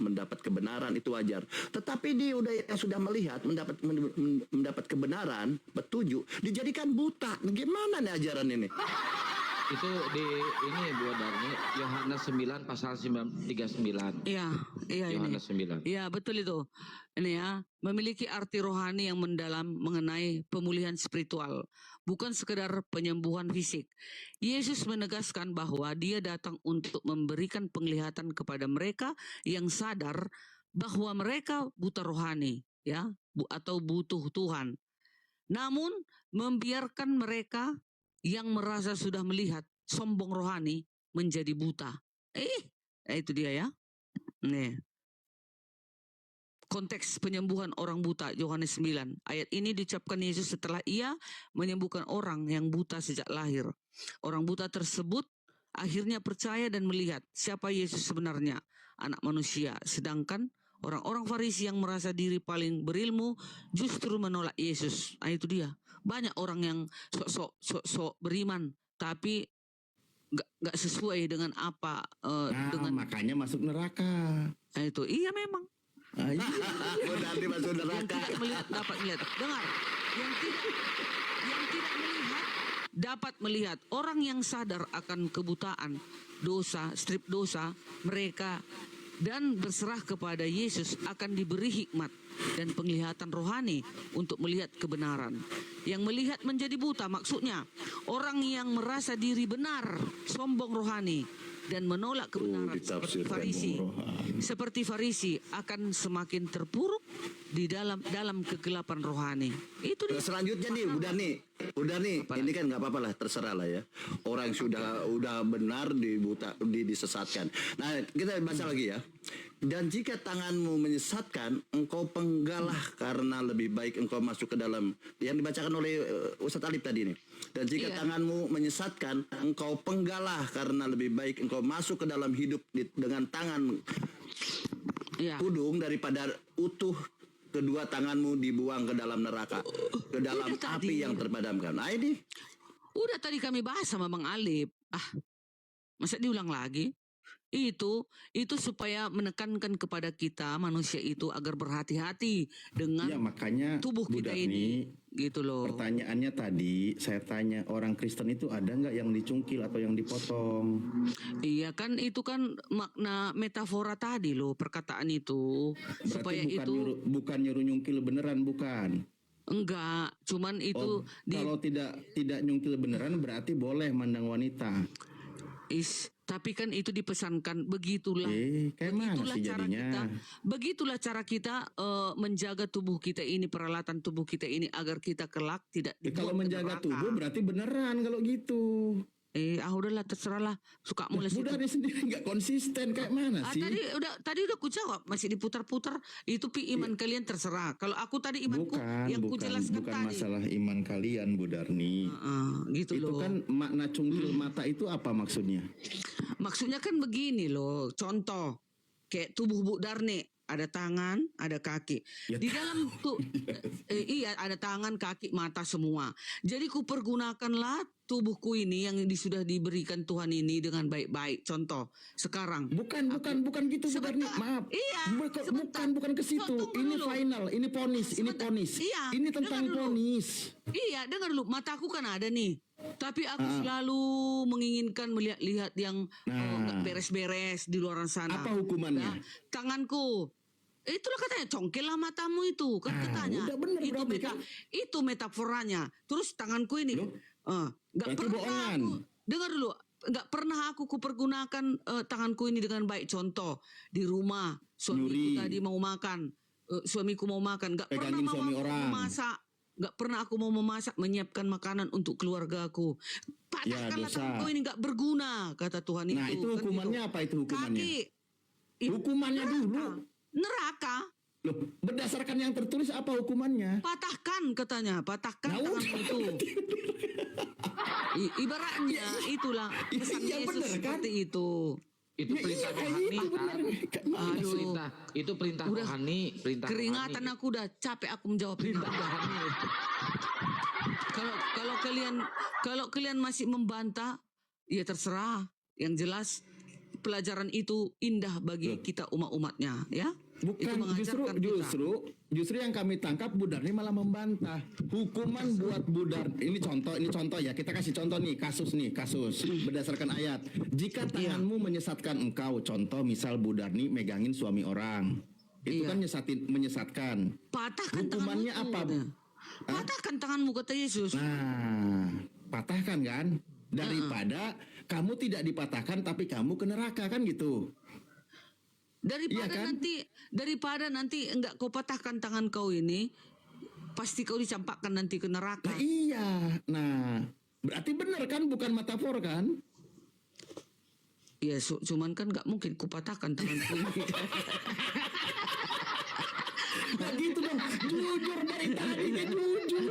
Speaker 3: mendapat kebenaran itu wajar. Tetapi dia yang sudah melihat mendapat kebenaran, petunjuk, dijadikan buta. Gimana nih ajaran ini?
Speaker 4: Itu di ini Bu Darni, Yohanes 9 pasal 39.
Speaker 7: Iya, iya ini.
Speaker 4: Yohanes 9.
Speaker 7: Iya, betul itu. Ini ya, memiliki arti rohani yang mendalam mengenai pemulihan spiritual, bukan sekedar penyembuhan fisik. Yesus menegaskan bahwa Dia datang untuk memberikan penglihatan kepada mereka yang sadar bahwa mereka buta rohani, ya, atau butuh Tuhan. Namun, membiarkan mereka yang merasa sudah melihat sombong rohani menjadi buta. Itu dia ya. Nih. Konteks penyembuhan orang buta Yohanes 9. Ayat ini diucapkan Yesus setelah Ia menyembuhkan orang yang buta sejak lahir. Orang buta tersebut akhirnya percaya dan melihat siapa Yesus sebenarnya, anak manusia. Sedangkan orang-orang Farisi yang merasa diri paling berilmu justru menolak Yesus. Itu dia. Banyak orang yang sok beriman tapi nggak sesuai dengan apa dengan
Speaker 6: makanya masuk neraka.
Speaker 7: Itu iya memang.
Speaker 3: Berarti masuk
Speaker 7: Yang
Speaker 3: neraka.
Speaker 7: tidak melihat dapat melihat. Dengar, yang tidak melihat dapat melihat. Orang yang sadar akan kebutaan, dosa, strip dosa mereka dan berserah kepada Yesus akan diberi hikmat dan penglihatan rohani untuk melihat kebenaran. Yang melihat menjadi buta maksudnya orang yang merasa diri benar, sombong rohani dan menolak kebenaran seperti Farisi akan semakin terpuruk di dalam kegelapan rohani. Itu dia.
Speaker 3: Selanjutnya nih, udah nih, ini kan nggak apa-apa lah, terserah lah ya. Orang udah benar disesatkan. Nah, kita baca lagi ya. Dan jika tanganmu menyesatkan, engkau penggalah karena lebih baik engkau masuk ke dalam, yang dibacakan oleh Ustadz Alif tadi nih. Dan jika tanganmu menyesatkan, engkau penggalah karena lebih baik engkau masuk ke dalam hidup dengan tangan pudung daripada utuh kedua tanganmu dibuang ke dalam neraka, ke dalam api yang terpadamkan. Nah ini
Speaker 7: udah tadi kami bahas sama Bang Alif. Masa diulang lagi? Itu supaya menekankan kepada kita manusia itu agar berhati-hati dengan
Speaker 6: Ya makanya
Speaker 7: tubuh
Speaker 6: Bu
Speaker 7: kita
Speaker 6: Darni,
Speaker 7: ini, gitu loh.
Speaker 6: pertanyaannya tadi saya tanya, orang Kristen itu ada nggak yang dicungkil atau yang dipotong?
Speaker 7: Iya kan, itu kan makna metafora tadi loh, perkataan itu.
Speaker 6: Berarti
Speaker 7: Supaya
Speaker 6: bukan nyuruh nyungkil beneran, bukan?
Speaker 7: enggak, cuman itu
Speaker 6: Kalau tidak nyungkil beneran berarti boleh mandang wanita.
Speaker 7: tapi kan itu dipesankan begitulah.
Speaker 6: Kayak mana sih jadinya?
Speaker 7: Begitulah cara kita menjaga tubuh kita ini, peralatan tubuh kita ini agar kita kelak tidak dibuat
Speaker 6: Kalau menjaga
Speaker 7: ke neraka.
Speaker 6: tubuh berarti beneran kalau gitu.
Speaker 7: Udahlah, terserahlah, suka mulai situ.
Speaker 6: Udah dia sendiri nggak konsisten, kayak mana sih?
Speaker 7: Tadi udah ku jawab, masih diputar-putar. Itu iman kalian terserah. Kalau aku tadi imanku yang ku jelaskan
Speaker 6: bukan
Speaker 7: tadi.
Speaker 6: masalah iman kalian, Bu Darni.
Speaker 7: Gitu
Speaker 6: Itu
Speaker 7: loh.
Speaker 6: kan makna cungkil mata itu apa maksudnya?
Speaker 7: Maksudnya kan begini loh, contoh kayak tubuh Bu Darni, ada tangan, ada kaki. Di dalam tuh ada tangan, kaki, mata semua. Jadi kupergunakanlah tubuhku ini yang sudah diberikan Tuhan ini dengan baik-baik. Contoh, sekarang.
Speaker 6: Bukan gitu Bu Darni. Maaf.
Speaker 7: Iya.
Speaker 6: Bukan ke situ. Ini
Speaker 7: dulu.
Speaker 6: final, ini ponis, ini ponis.
Speaker 7: Iya,
Speaker 6: Ini tentang
Speaker 7: dengar dulu.
Speaker 6: ponis.
Speaker 7: Iya, dengar dulu, mataku kan ada nih. Tapi aku selalu menginginkan melihat yang nggak beres-beres di luar sana.
Speaker 6: Apa hukumannya?
Speaker 7: Nah, tanganku. Itulah katanya, congkellah matamu itu. Kan katanya.
Speaker 6: udah bener berarti kan?
Speaker 7: Itu metaforanya. Terus tanganku ini. Nggak
Speaker 6: berarti
Speaker 7: pernah
Speaker 6: bohongan.
Speaker 7: dengar dulu. Nggak pernah aku kupergunakan tanganku ini dengan baik. Contoh, di rumah. Suamiku tadi mau makan. Suamiku mau makan. Nggak pernah
Speaker 6: Pegangin suami orang.
Speaker 7: memasak. Nggak pernah aku mau memasak, menyiapkan makanan untuk keluargaku. Patahkanlah
Speaker 6: dosa.
Speaker 7: tanganku ini, nggak berguna, kata Tuhan
Speaker 6: Nah, itu
Speaker 7: Kan
Speaker 6: hukumannya
Speaker 7: gitu.
Speaker 6: apa itu hukumannya?
Speaker 7: Kaki.
Speaker 6: Hukumannya dulu.
Speaker 7: Neraka.
Speaker 6: Loh, berdasarkan yang tertulis apa hukumannya?
Speaker 7: Patahkan katanya, patahkan
Speaker 6: Nah,
Speaker 7: tanganmu
Speaker 6: udah.
Speaker 7: itu. Ibaratnya itulah pesan
Speaker 6: Iya,
Speaker 7: Yesus
Speaker 6: bener, kan?
Speaker 7: seperti itu.
Speaker 4: Itu perintah rohani, Tan.
Speaker 7: Aduh,
Speaker 4: Itu perintah
Speaker 7: Udah.
Speaker 4: rohani, perintah
Speaker 7: keringatan
Speaker 4: rohani.
Speaker 7: aku udah capek aku menjawab ini. Udah. Kalau kalian masih membantah, ya terserah. Yang jelas pelajaran itu indah bagi kita umat-umatnya, ya. Itu
Speaker 6: Bukan,
Speaker 7: mengajarkan
Speaker 6: justru yang kami tangkap Bu Darni malah membantah. Hukuman buat Bu Darni, ini contoh ya, kita kasih contoh nih, kasus berdasarkan ayat. Jika tanganmu menyesatkan engkau, contoh misal Bu Darni megangin suami orang. Itu
Speaker 7: Iya.
Speaker 6: kan menyesatkan.
Speaker 7: Patahkan
Speaker 6: Hukumannya
Speaker 7: tanganmu.
Speaker 6: apa?
Speaker 7: Patahkan tanganmu, kata Yesus.
Speaker 6: Nah, patahkan kan? Daripada kamu tidak dipatahkan tapi kamu ke neraka kan gitu.
Speaker 7: Daripada
Speaker 6: Iya kan?
Speaker 7: daripada nanti enggak kau patahkan tangan kau ini, pasti kau dicampakkan nanti ke neraka.
Speaker 6: Nah, iya. Nah, berarti benar kan, bukan metafor kan?
Speaker 7: Ya, cuman kan enggak mungkin ku patahkan tanganku ini.
Speaker 6: Nah, gitu dong. Jujur dari tadi kan jujur.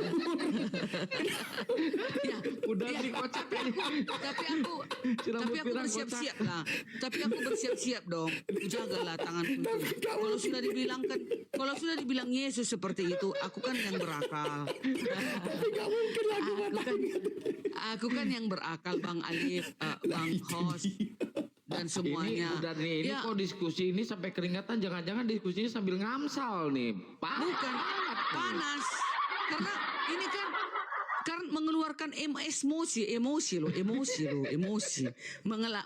Speaker 7: Ya,
Speaker 4: Udah
Speaker 7: ya.
Speaker 4: dikocak ini.
Speaker 7: Tapi aku bersiap-siap lah. Tapi aku bersiap-siap dong. Jagalah tanganku itu. Kalau sudah dibilang Yesus seperti itu, aku kan yang berakal. Aku kan yang berakal, Bang Alif, Bang Hos, dan semuanya.
Speaker 4: Ini udah nih, ini
Speaker 7: Ya,
Speaker 4: kok diskusi ini sampai keringatan, jangan-jangan diskusinya sambil ngamsal nih.
Speaker 7: bukan panas. Karena ini kan mengeluarkan emosi loh.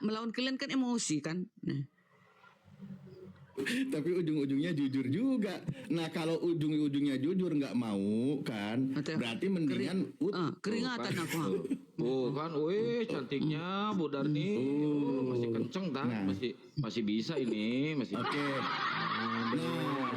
Speaker 7: Melawan kalian kan emosi kan. Nah.
Speaker 6: Tapi ujung-ujungnya jujur juga. Nah, kalau ujung-ujungnya jujur nggak mau kan, berarti mendingan
Speaker 7: Keringatan aku.
Speaker 4: Kan, cantiknya Bu Darni. Masih kenceng, Tan.
Speaker 6: Nah.
Speaker 4: Masih bisa ini, masih.
Speaker 6: Oke. Nah,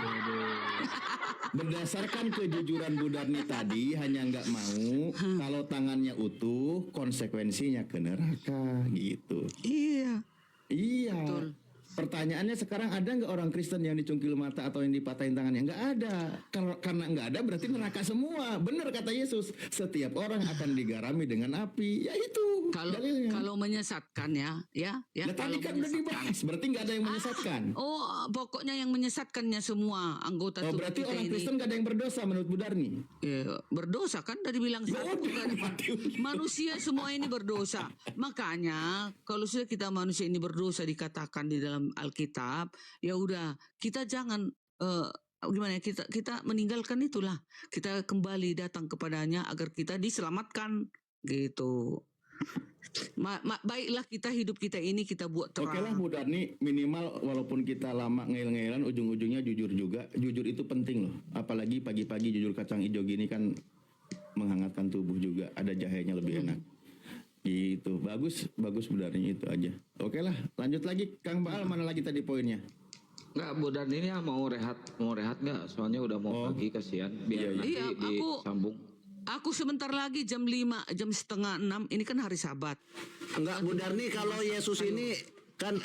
Speaker 6: berdasarkan kejujuran Bu Darni tadi hanya nggak mau kalau tangannya utuh, konsekuensinya ke neraka gitu.
Speaker 7: Iya.
Speaker 6: Iya.
Speaker 7: Betul.
Speaker 6: Pertanyaannya sekarang ada nggak orang Kristen yang dicungkil mata atau yang dipatahin tangannya? Nggak ada. Karena nggak ada berarti neraka semua. Benar kata Yesus. Setiap orang akan digarami dengan api. Ya itu. dalilnya.
Speaker 7: Kalau menyesatkan ya.
Speaker 6: Nah, tadi
Speaker 7: Kalau
Speaker 6: kan udah dibahas. Berarti nggak ada yang menyesatkan.
Speaker 7: Pokoknya yang menyesatkannya semua anggota
Speaker 6: Oh,
Speaker 7: tubuh
Speaker 6: berarti
Speaker 7: kita
Speaker 6: orang
Speaker 7: ini.
Speaker 6: Kristen nggak ada yang berdosa menurut Bu Darni.
Speaker 7: Ya, berdosa kan dari bilang satu kan. Manusia semua ini berdosa. Makanya kalau sudah kita manusia ini berdosa dikatakan di dalam Alkitab, ya udah kita jangan gimana ya, kita meninggalkan itulah. Kita kembali datang kepadanya agar kita diselamatkan gitu. Baiklah kita hidup kita ini kita buat terang.
Speaker 6: Oke lah Bu Darni, minimal walaupun kita lama ngeyel-ngeyelan, ujung-ujungnya jujur juga. Jujur itu penting loh. Apalagi pagi-pagi jujur kacang hijau gini kan menghangatkan tubuh juga. Ada jahenya lebih enak. Gitu. Bagus Bu Darni, itu aja. Oke lah, lanjut lagi Kang Baal, mana lagi tadi poinnya?
Speaker 4: Enggak, Bu Darni ini mau rehat nggak? Soalnya udah mau pagi, kasihan. Biar nanti
Speaker 7: Iya,
Speaker 4: disambung.
Speaker 7: Aku sebentar lagi jam 5, jam setengah 6, ini kan hari Sabat.
Speaker 3: Enggak, Bu Darni, kalau Yesus ini kan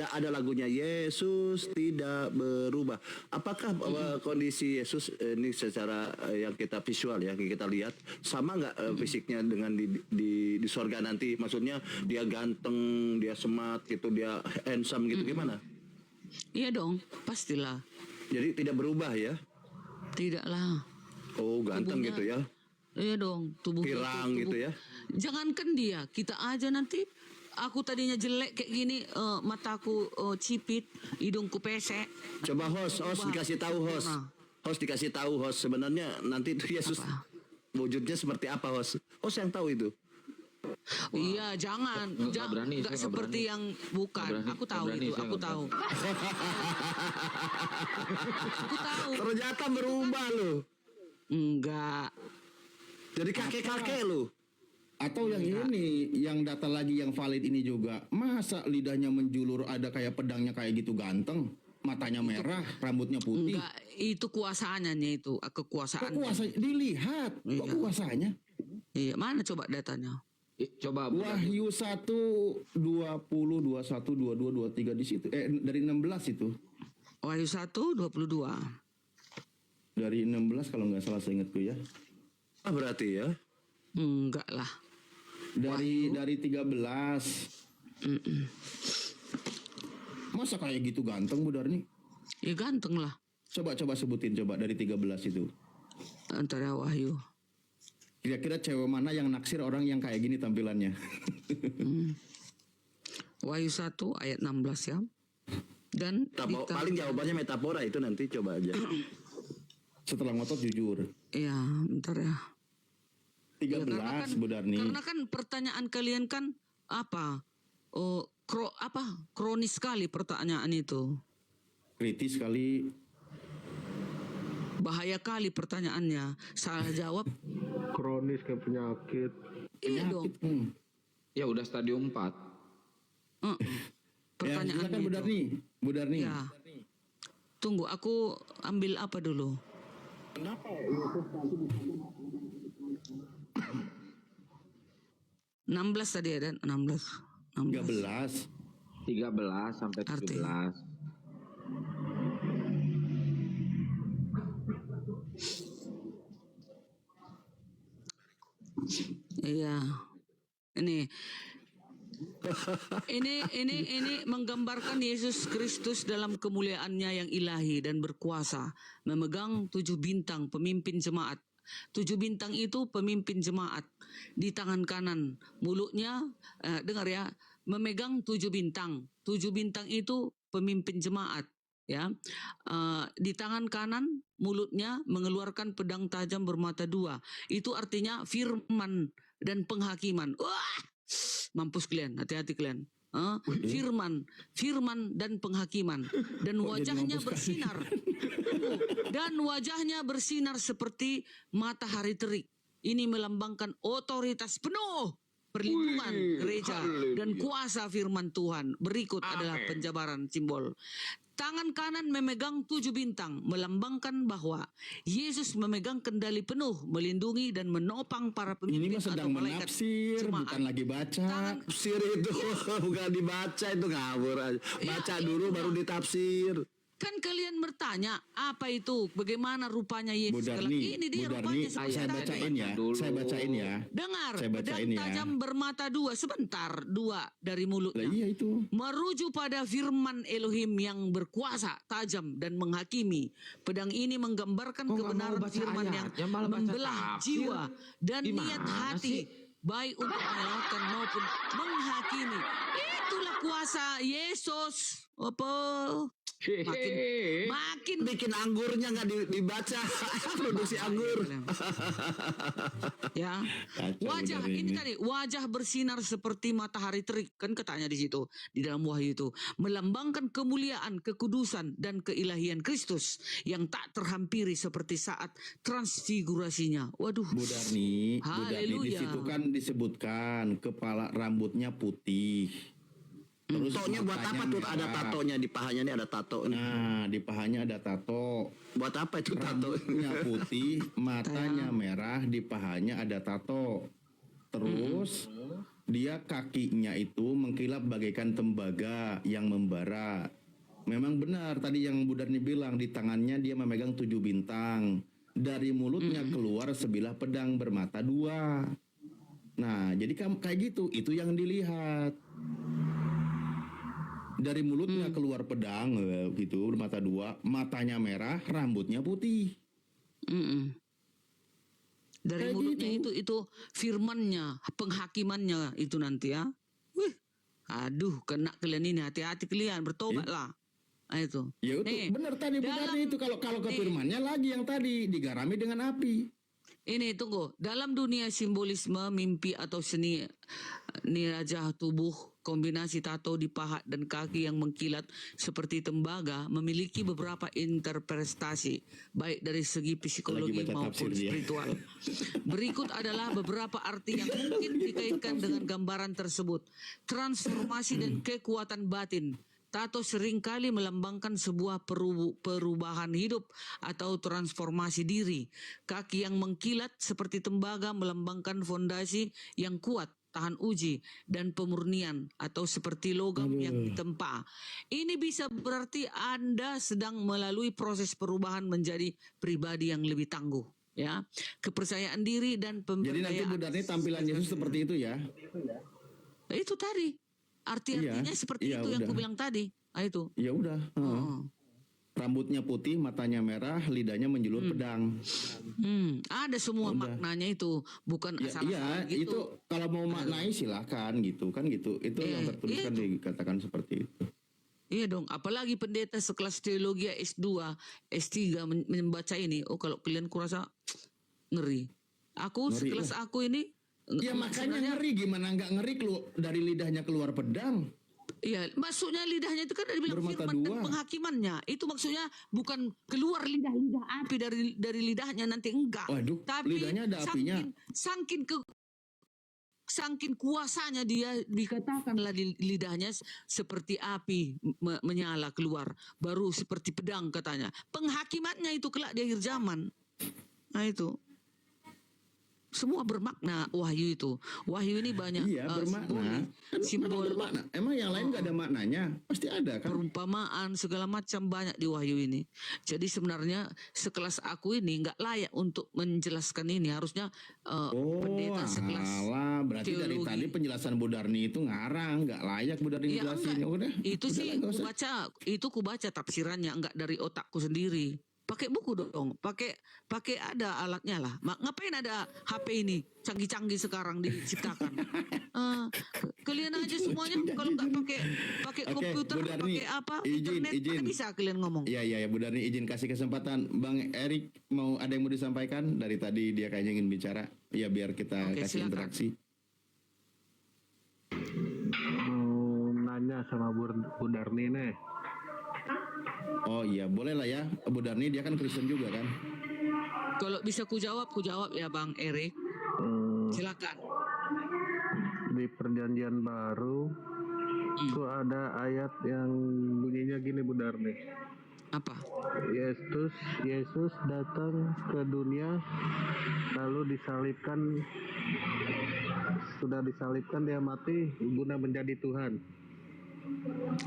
Speaker 3: ada lagunya Yesus tidak berubah. Apakah kondisi Yesus ini secara yang kita visual ya, yang kita lihat sama nggak fisiknya dengan di sorga nanti? Maksudnya dia ganteng, dia smart gitu, dia handsome gitu, gimana?
Speaker 7: Iya dong, pastilah.
Speaker 3: Jadi tidak berubah ya?
Speaker 7: Tidaklah.
Speaker 3: Oh, ganteng
Speaker 7: Tubuhnya-
Speaker 3: gitu ya?
Speaker 7: Iya dong,
Speaker 3: Pirang gitu ya?
Speaker 7: Jangankan dia, kita aja nanti. Aku tadinya jelek kayak gini, mataku cipit, hidungku pesek.
Speaker 3: Coba host dikasih tahu host.
Speaker 7: Nah.
Speaker 3: Host dikasih tahu host sebenarnya nanti itu Yesus wujudnya seperti apa host? Host yang tahu itu.
Speaker 7: Iya, jangan,
Speaker 4: Nggak berani,
Speaker 7: nggak
Speaker 4: saya nggak
Speaker 7: seperti
Speaker 4: berani.
Speaker 7: yang bukan.
Speaker 4: Nggak berani,
Speaker 7: Aku tahu
Speaker 4: nggak berani,
Speaker 7: itu,
Speaker 4: saya
Speaker 7: aku
Speaker 4: nggak
Speaker 7: tahu. Aku tahu.
Speaker 3: Ternyata berubah loh.
Speaker 7: Enggak.
Speaker 3: Jadi kakek-kakek loh.
Speaker 6: Atau yang ini, yang data lagi yang valid ini juga. Masa lidahnya menjulur, ada kayak pedangnya kayak gitu ganteng, matanya merah, rambutnya putih.
Speaker 7: Enggak, itu kuasaannya itu,
Speaker 6: Kok
Speaker 7: kekuasaan.
Speaker 6: kuasa dilihat? Kok
Speaker 7: Iya.
Speaker 6: kuasanya?
Speaker 7: Iya, mana coba datanya?
Speaker 4: Coba Bu Darni.
Speaker 6: Wahyu 1 20 21 22 23 di situ. Dari 16 itu.
Speaker 7: Wahyu 1, 22.
Speaker 6: Dari 16 kalau nggak salah seingatku ya.
Speaker 3: Berarti ya.
Speaker 7: Enggak lah.
Speaker 6: Dari 13. Masa kayak gitu ganteng Bu Darni?
Speaker 7: Ya ganteng lah.
Speaker 6: Coba sebutin coba dari 13 itu.
Speaker 7: Antara Wahyu.
Speaker 6: Kira-kira cewek mana yang naksir orang yang kayak gini tampilannya?
Speaker 7: Wahyu 1 ayat 16 ya. Dan
Speaker 3: Paling jawabannya metafora itu nanti coba aja.
Speaker 6: Setelah ngotot jujur.
Speaker 7: ya bentar ya.
Speaker 6: 13
Speaker 7: Ya,
Speaker 6: Bu Darni.
Speaker 7: karena kan pertanyaan kalian kan apa? Kronis sekali pertanyaan itu.
Speaker 6: Kritis sekali.
Speaker 7: Bahaya kali pertanyaannya. Salah jawab.
Speaker 5: Kronis kayak penyakit.
Speaker 7: Iya dong.
Speaker 4: Ya udah stadium 4.
Speaker 7: Pertanyaan
Speaker 6: silakan Bu
Speaker 7: itu.
Speaker 6: Darni. Bu Darni.
Speaker 7: Ya. Tunggu, aku ambil apa dulu?
Speaker 6: Kenapa?
Speaker 7: 16 tadi ada 16.
Speaker 6: 13.
Speaker 4: 13 sampai 17.
Speaker 7: Iya. Ini menggambarkan Yesus Kristus dalam kemuliaannya yang ilahi dan berkuasa, memegang 7 bintang pemimpin jemaat. 7 bintang itu pemimpin jemaat di tangan kanan, mulutnya dengar ya, memegang 7 bintang. 7 bintang itu pemimpin jemaat ya. Di tangan kanan mulutnya mengeluarkan pedang tajam bermata 2. Itu artinya firman dan penghakiman. Wah! Mampus kalian, hati-hati kalian. Firman dan penghakiman, dan wajahnya bersinar. Dan wajahnya bersinar seperti matahari terik. Ini melambangkan otoritas penuh, perlindungan gereja dan kuasa firman Tuhan. Berikut adalah penjabaran simbol. Tangan kanan memegang 7 bintang, melambangkan bahwa Yesus memegang kendali penuh, melindungi dan menopang para
Speaker 6: Ini
Speaker 7: pemimpin
Speaker 6: mah sedang
Speaker 7: atau malaikat
Speaker 6: menafsir,
Speaker 7: jemaat.
Speaker 6: bukan lagi baca.
Speaker 3: Tafsir itu bukan dibaca, itu ngawur aja. Baca dulu baru ditafsir.
Speaker 7: Kan kalian bertanya, apa itu? Bagaimana rupanya
Speaker 6: Bu
Speaker 7: Yesus?
Speaker 6: Darni,
Speaker 7: Ini dia
Speaker 6: Bu
Speaker 7: rupanya
Speaker 6: Darni,
Speaker 7: seperti
Speaker 6: saya
Speaker 7: tadi.
Speaker 6: bacain ya. Saya bacain ya.
Speaker 7: Dengar,
Speaker 6: Saya
Speaker 7: pedang
Speaker 6: bacain ya.
Speaker 7: tajam bermata 2, sebentar, 2 dari
Speaker 6: Lah
Speaker 7: mulutnya.
Speaker 6: iya itu.
Speaker 7: Merujuk pada firman Elohim yang berkuasa, tajam dan menghakimi. Pedang ini menggambarkan
Speaker 4: Kok nggak
Speaker 7: kebenaran
Speaker 4: mau baca
Speaker 7: firman yang
Speaker 4: ayatnya, malah baca
Speaker 7: membelah
Speaker 4: tafsir?
Speaker 7: jiwa dan
Speaker 4: Gimana
Speaker 7: niat hati,
Speaker 4: sih?
Speaker 7: baik untuk menyelamatkan maupun menghakimi. Itulah kuasa Yesus. Apa? Makin
Speaker 3: Bikin anggurnya nggak dibaca. Produksi anggur.
Speaker 7: ya.
Speaker 6: Kacau
Speaker 7: Wajah
Speaker 6: dari
Speaker 7: ini tadi, wajah bersinar seperti matahari terik, kan katanya di situ di dalam Wahyu itu, melambangkan kemuliaan, kekudusan dan keilahian Kristus yang tak terhampiri seperti saat transfigurasinya. Waduh.
Speaker 6: Bu Darni, di
Speaker 7: Haleluya.
Speaker 6: situ kan disebutkan kepala rambutnya putih. Terus
Speaker 3: Tatonya buat apa
Speaker 6: matanya
Speaker 3: tuh? Ada
Speaker 6: merah.
Speaker 3: tatonya di pahanya nih, ada tato nih.
Speaker 6: Nah, di pahanya ada tato.
Speaker 3: Buat apa itu tato?
Speaker 6: Rambutnya putih, matanya merah, di pahanya ada tato. Terus dia kakinya itu mengkilap bagaikan tembaga yang membara. Memang benar tadi yang Bu Darni bilang, di tangannya dia memegang 7 bintang. Dari mulutnya keluar sebilah pedang bermata 2. Nah, jadi kayak gitu, itu yang dilihat. Dari mulutnya keluar pedang gitu, bermata 2, matanya merah, rambutnya putih.
Speaker 7: Dari
Speaker 6: Kayak
Speaker 7: mulutnya
Speaker 6: gitu.
Speaker 7: itu firmannya, penghakimannya itu nanti ya. Wih, aduh, kena kalian ini, hati-hati kalian, bertobatlah. Nah, itu.
Speaker 6: Ya itu
Speaker 7: Nih,
Speaker 6: benar tadi Bu
Speaker 7: dalam-
Speaker 6: Darni itu kalau ke firmannya lagi yang tadi digarami dengan api.
Speaker 7: Ini tunggu, dalam dunia simbolisme, mimpi atau seni nirajah tubuh, kombinasi tato di paha dan kaki yang mengkilat seperti tembaga memiliki beberapa interpretasi, baik dari segi psikologi
Speaker 6: Lagi baca
Speaker 7: maupun
Speaker 6: tafsir dia.
Speaker 7: spiritual. Berikut adalah beberapa arti yang mungkin dikaitkan dengan gambaran tersebut. Transformasi dan kekuatan batin. Tato seringkali melambangkan sebuah perubahan hidup atau transformasi diri. Kaki yang mengkilat seperti tembaga melambangkan fondasi yang kuat, tahan uji, dan pemurnian, atau seperti logam yang ditempa. Ini bisa berarti Anda sedang melalui proses perubahan menjadi pribadi yang lebih tangguh. ya, kepercayaan diri dan
Speaker 6: Jadi nanti
Speaker 7: pemberdayaan.
Speaker 6: Bu Darni tampilan Yesus seperti itu ya?
Speaker 7: Itu tadi artinya
Speaker 6: Iya,
Speaker 7: seperti
Speaker 6: iya,
Speaker 7: itu yang
Speaker 6: udah.
Speaker 7: ku bilang tadi. Itu.
Speaker 6: Ya udah.
Speaker 7: Oh.
Speaker 6: Rambutnya putih, matanya merah, lidahnya menjulur pedang.
Speaker 7: Ada semua
Speaker 6: Udah.
Speaker 7: maknanya itu, bukan
Speaker 6: Ya,
Speaker 7: asal-asalan
Speaker 6: iya, itu
Speaker 7: gitu.
Speaker 6: kalau mau maknai silakan gitu kan gitu. Itu yang tertulis kan dikatakan seperti itu.
Speaker 7: Iya dong, apalagi pendeta sekelas teologi S2, S3 membaca ini. Oh, kalau kalian kurasa ngeri. Aku
Speaker 6: Ngeri
Speaker 7: sekelas
Speaker 6: lah.
Speaker 7: aku ini
Speaker 6: Ya makanya ngeri, gimana nggak ngeri dari lidahnya keluar pedang.
Speaker 7: iya, maksudnya lidahnya itu kan ada bilang
Speaker 6: Bermata
Speaker 7: firman dan
Speaker 6: dua.
Speaker 7: penghakimannya. Itu maksudnya bukan keluar lidah-lidah api dari lidahnya nanti enggak.
Speaker 6: Waduh,
Speaker 7: Tapi
Speaker 6: lidahnya ada apinya.
Speaker 7: Saking kuasanya dia dikatakanlah di lidahnya seperti api menyala keluar, baru seperti pedang katanya. Penghakimannya itu kelak di akhir zaman. Nah itu. Semua bermakna wahyu itu. Wahyu ini banyak
Speaker 6: Iya, bermakna.
Speaker 7: simbol
Speaker 6: Bermakna. Emang yang lain nggak ada maknanya? Pasti ada kan?
Speaker 7: perumpamaan segala macam banyak di wahyu ini. Jadi sebenarnya sekelas aku ini nggak layak untuk menjelaskan ini. Harusnya pendeta sekelas
Speaker 6: alah, berarti dari
Speaker 7: teologi.
Speaker 6: tadi penjelasan Bu Darni itu ngarang, nggak layak Bu Darni
Speaker 7: Ya,
Speaker 6: jelasin.
Speaker 7: enggak.
Speaker 6: Udah.
Speaker 7: Itu
Speaker 6: udah
Speaker 7: sih
Speaker 6: lah, nggak usah.
Speaker 7: ku baca tafsirannya, enggak dari otakku sendiri. Pakai buku dong, pakai ada alatnya lah. Ngapain ada HP ini canggih-canggih sekarang diciptakan? Kalian aja semuanya kalau nggak pakai
Speaker 6: Oke,
Speaker 7: komputer,
Speaker 6: Bu Darni,
Speaker 7: pakai apa
Speaker 6: izin,
Speaker 7: internet,
Speaker 6: izin.
Speaker 7: mana bisa kalian ngomong?
Speaker 6: Iya Bu Darni izin kasih kesempatan Bang Erik ada yang mau disampaikan dari tadi dia kayaknya ingin bicara ya biar kita
Speaker 7: Oke,
Speaker 6: kasih
Speaker 7: silakan.
Speaker 6: interaksi.
Speaker 5: Mau nanya sama Bu Darni nih.
Speaker 6: Oh iya boleh lah ya Bu Darni dia kan Kristen juga kan.
Speaker 7: Kalau bisa ku jawab ya Bang Erik. Silakan.
Speaker 5: Di Perjanjian Baru itu ada ayat yang bunyinya gini Bu Darni.
Speaker 7: Apa?
Speaker 5: Yesus datang ke dunia lalu sudah disalibkan dia mati guna menjadi Tuhan.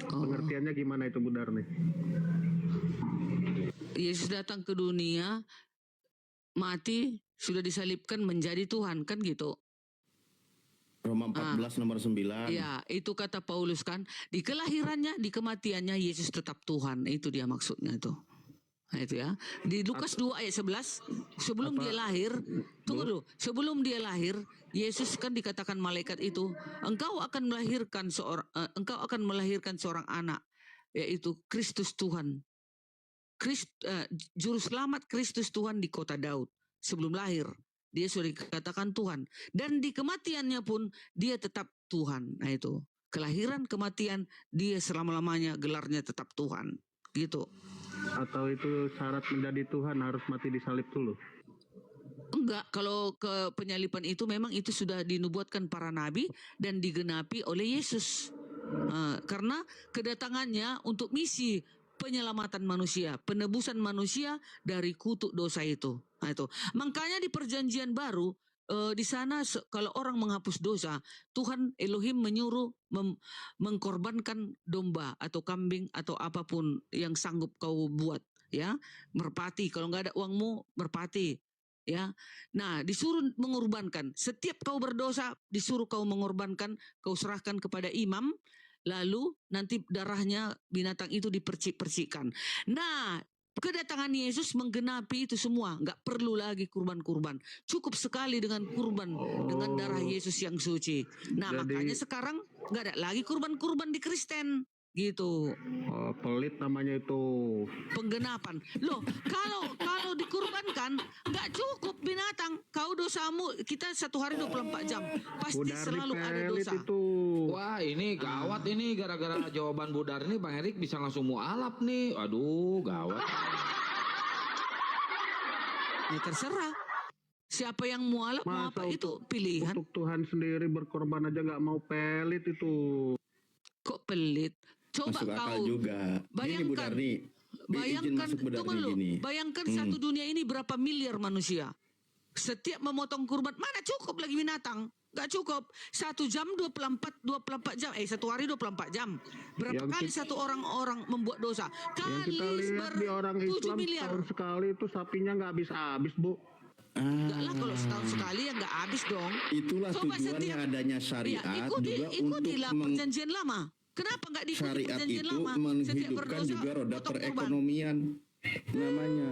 Speaker 5: Pengertiannya gimana itu Bu Darni?
Speaker 7: Yesus datang ke dunia, mati, sudah disalibkan menjadi Tuhan, kan gitu.
Speaker 6: Roma 14 nomor 9.
Speaker 7: Ya, itu kata Paulus kan, di kelahirannya, di kematiannya Yesus tetap Tuhan. Itu dia maksudnya itu. Nah, itu ya. Di Lukas 2 ayat 11, sebelum dia lahir, tunggu dulu, sebelum dia lahir, Yesus kan dikatakan malaikat itu, engkau akan melahirkan seorang anak, yaitu Kristus Tuhan. Juru selamat Kristus Tuhan di kota Daud. Sebelum lahir, dia sudah dikatakan Tuhan. Dan di kematiannya pun, dia tetap Tuhan. Nah itu, kelahiran, kematian, dia selama-lamanya gelarnya tetap Tuhan. Gitu.
Speaker 5: Atau itu syarat menjadi Tuhan harus mati disalib dulu?
Speaker 7: Enggak, kalau ke penyaliban itu memang itu sudah dinubuatkan para nabi dan digenapi oleh Yesus. Karena kedatangannya untuk misi penyelamatan manusia, penebusan manusia dari kutuk dosa itu. Nah, itu. Makanya di Perjanjian Baru di sana kalau orang menghapus dosa, Tuhan Elohim menyuruh mengkorbankan domba atau kambing atau apapun yang sanggup kau buat, ya, merpati. Kalau nggak ada uangmu, merpati, ya. Nah, disuruh mengorbankan. Setiap kau berdosa, disuruh kau mengorbankan, kau serahkan kepada imam, lalu nanti darahnya binatang itu dipercik-percikkan. Nah, kedatangan Yesus menggenapi itu semua, nggak perlu lagi kurban-kurban, cukup sekali dengan kurban dengan darah Yesus yang suci. Nah, makanya sekarang nggak ada lagi kurban-kurban di Kristen, gitu.
Speaker 5: Oh, pelit namanya itu.
Speaker 7: Penggenapan. Loh, kalau dikurbankan nggak cukup binatang. Kau dosamu, kita satu hari 24 jam, pasti
Speaker 5: Bu Darni
Speaker 7: selalu ada
Speaker 5: pelit
Speaker 7: dosa.
Speaker 5: itu.
Speaker 4: Wah ini gawat ini gara-gara jawaban Bu Darni Bang Erik bisa langsung mualaf nih. Aduh gawat.
Speaker 7: Ya terserah. Siapa yang mualaf mau apa itu pilihan.
Speaker 5: Untuk Tuhan sendiri berkorban aja nggak mau pelit itu.
Speaker 7: Kok pelit? Coba
Speaker 6: Masuk akal
Speaker 7: kau
Speaker 6: juga. Gini Bu
Speaker 7: bayangkan,
Speaker 6: Darni. Izin masuk Bu
Speaker 7: tunggu
Speaker 6: Darni
Speaker 7: dulu.
Speaker 6: gini.
Speaker 7: Bayangkan satu dunia ini berapa miliar manusia. Setiap memotong kurban, mana cukup lagi binatang? Gak cukup. 1 jam 24 jam. Satu hari 24 jam. Berapa
Speaker 5: Yang
Speaker 7: kali satu orang membuat dosa?
Speaker 5: Yang kita
Speaker 7: Kali
Speaker 5: lihat di orang
Speaker 7: 7
Speaker 5: Islam
Speaker 7: miliar.
Speaker 5: tahun sekali itu sapinya nggak habis-habis Bu.
Speaker 7: Enggak lah, kalau setahun sekali ya nggak habis dong.
Speaker 8: Itulah
Speaker 7: Coba
Speaker 8: tujuannya
Speaker 7: setiap-
Speaker 8: adanya
Speaker 7: Ya,
Speaker 8: syariat juga
Speaker 7: ikutilah
Speaker 8: untuk
Speaker 7: perjanjian lama. Kenapa nggak diikuti
Speaker 8: syariat
Speaker 7: perjanjian
Speaker 8: itu
Speaker 7: lama? Setiap
Speaker 8: menghidupkan
Speaker 7: berdosa,
Speaker 8: juga roda
Speaker 7: potong kurban.
Speaker 8: perekonomian namanya.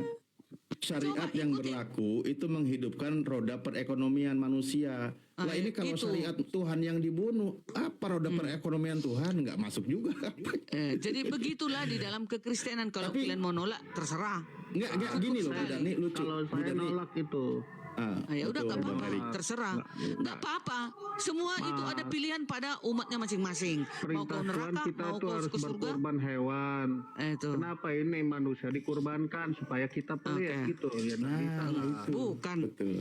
Speaker 8: Syariat
Speaker 7: Coba
Speaker 8: yang
Speaker 7: ikuti.
Speaker 8: berlaku itu menghidupkan roda perekonomian manusia.
Speaker 7: Ah,
Speaker 8: Lah ini kalau
Speaker 7: itu.
Speaker 8: syariat Tuhan yang dibunuh, apa roda perekonomian Tuhan nggak masuk juga?
Speaker 7: Jadi begitulah di dalam kekristenan. Kalau
Speaker 8: Tapi-
Speaker 7: kalian mau nolak, terserah.
Speaker 8: Nggak gini loh, Bu
Speaker 7: sekali.
Speaker 8: Darni, lucu.
Speaker 5: Kalau
Speaker 8: Bu
Speaker 5: saya
Speaker 8: Darni.
Speaker 5: nolak itu,
Speaker 7: Nah, ya udah nggak
Speaker 8: betul, Bang
Speaker 7: apa-apa,
Speaker 8: Erik.
Speaker 7: terserah. Nggak apa-apa. Semua itu ada pilihan pada umatnya masing-masing. Mau
Speaker 5: perintah
Speaker 7: kau
Speaker 5: Tuhan
Speaker 7: neraka,
Speaker 5: kita
Speaker 7: mau
Speaker 5: itu
Speaker 7: kau
Speaker 5: harus
Speaker 7: ke surga.
Speaker 5: berkorban hewan.
Speaker 7: Itu.
Speaker 5: Kenapa ini manusia dikorbankan supaya kita pelit gitu? Ya nggak bisa lah.
Speaker 7: Bukan.
Speaker 8: Betul.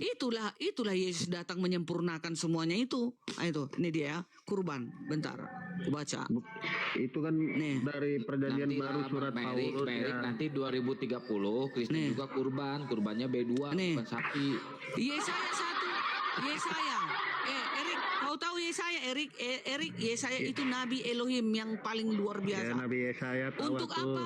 Speaker 7: Itulah Yesus datang menyempurnakan semuanya itu. Ah, itu, ini dia ya, kurban. Bentar, aku baca.
Speaker 5: Itu kan
Speaker 7: Nih.
Speaker 5: dari perjanjian
Speaker 4: Nanti
Speaker 5: baru
Speaker 4: lah,
Speaker 5: surat
Speaker 4: Pak Erik,
Speaker 5: Paulus
Speaker 4: Pak Erik,
Speaker 5: ya.
Speaker 4: nanti 2030 Kristen
Speaker 7: Nih.
Speaker 4: juga kurbannya B2
Speaker 7: Nih.
Speaker 4: bukan sapi.
Speaker 7: Yesaya 1. Yesaya. Erik, kau tahu Yesaya, Erik? Erik, Yesaya itu nabi Elohim yang paling luar
Speaker 5: Ya
Speaker 7: biasa.
Speaker 5: Nabi Yesaya tahu
Speaker 7: Untuk
Speaker 5: aku.
Speaker 7: apa?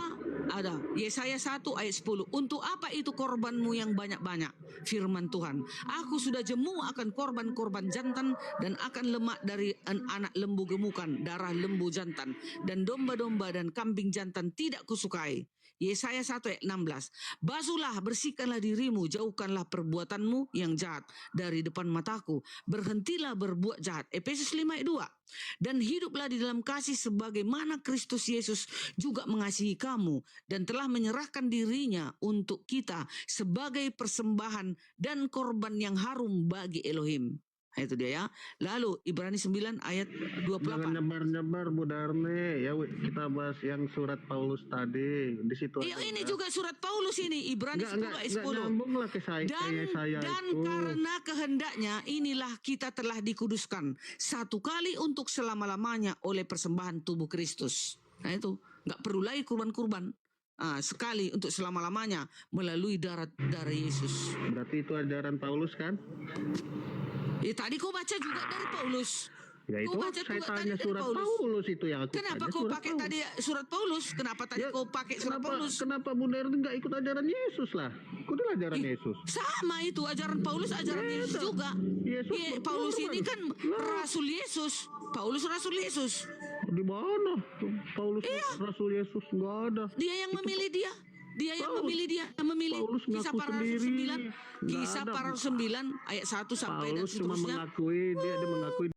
Speaker 7: Ada Yesaya 1 ayat 10. Untuk apa itu korbanmu yang banyak-banyak? Firman Tuhan. Aku sudah jemu akan korban-korban jantan dan akan lemak dari anak lembu gemukan, darah lembu jantan dan domba-domba dan kambing jantan tidak kusukai. Yesaya 1 ayat 16. Basuhlah, bersihkanlah dirimu, jauhkanlah perbuatanmu yang jahat dari depan mataku. Berhentilah berbuat jahat. Efesus 5 ayat 2. Dan hiduplah di dalam kasih sebagaimana Kristus Yesus juga mengasihi kamu dan telah menyerahkan dirinya untuk kita sebagai persembahan dan korban yang harum bagi Elohim. Nah, itu dia ya. Lalu Ibrani 9 ayat
Speaker 5: Jangan
Speaker 7: 28.
Speaker 5: nyebar-nyebar Bu Darni. Ya kita bahas yang surat Paulus tadi. Di situ
Speaker 7: Iya,
Speaker 5: ada.
Speaker 7: ini juga surat Paulus ini, Ibrani 10 ayat 10.
Speaker 5: nyambung lah ke saya,
Speaker 7: Dan
Speaker 5: itu.
Speaker 7: karena kehendaknya inilah kita telah dikuduskan satu kali untuk selama-lamanya oleh persembahan tubuh Kristus. Nah itu, nggak perlu lagi kurban-kurban. Sekali untuk selama-lamanya melalui darah Yesus.
Speaker 5: Berarti itu ajaran Paulus kan?
Speaker 7: Tadi kau baca juga dari Paulus.
Speaker 5: Ya itu
Speaker 7: Kau baca
Speaker 5: saya
Speaker 7: juga
Speaker 5: tanya
Speaker 7: tadi dari
Speaker 5: surat Paulus itu yang aku
Speaker 7: Kenapa
Speaker 5: tanya,
Speaker 7: kau
Speaker 5: surat
Speaker 7: pakai
Speaker 5: Paulus.
Speaker 7: tadi surat Paulus? Kenapa tadi
Speaker 5: Ya,
Speaker 7: kau pakai surat Paulus?
Speaker 5: Kenapa Bu Darni nggak ikut ajaran Yesus lah? Ikutilah ajaran Yesus.
Speaker 7: Sama itu ajaran Paulus, ajaran Yesus juga.
Speaker 5: Yesus
Speaker 7: Iya, Paulus
Speaker 5: berkorban.
Speaker 7: ini kan Rasul Yesus. Paulus Rasul Yesus.
Speaker 5: Di mana? Paulus Rasul Yesus nggak ada.
Speaker 7: Dia yang memilih dia. Dia yang
Speaker 5: Paulus.
Speaker 7: memilih dia, yang memilih.
Speaker 5: Paulus
Speaker 7: Kisah
Speaker 5: ngaku
Speaker 7: para Rasul
Speaker 5: sendiri.
Speaker 7: 9.
Speaker 5: Nggak
Speaker 7: Kisah
Speaker 5: ada.
Speaker 7: para Rasul 9 ayat 1 sampai dan
Speaker 5: Paulus cuma
Speaker 7: seterusnya.
Speaker 5: mengakui dia mengakui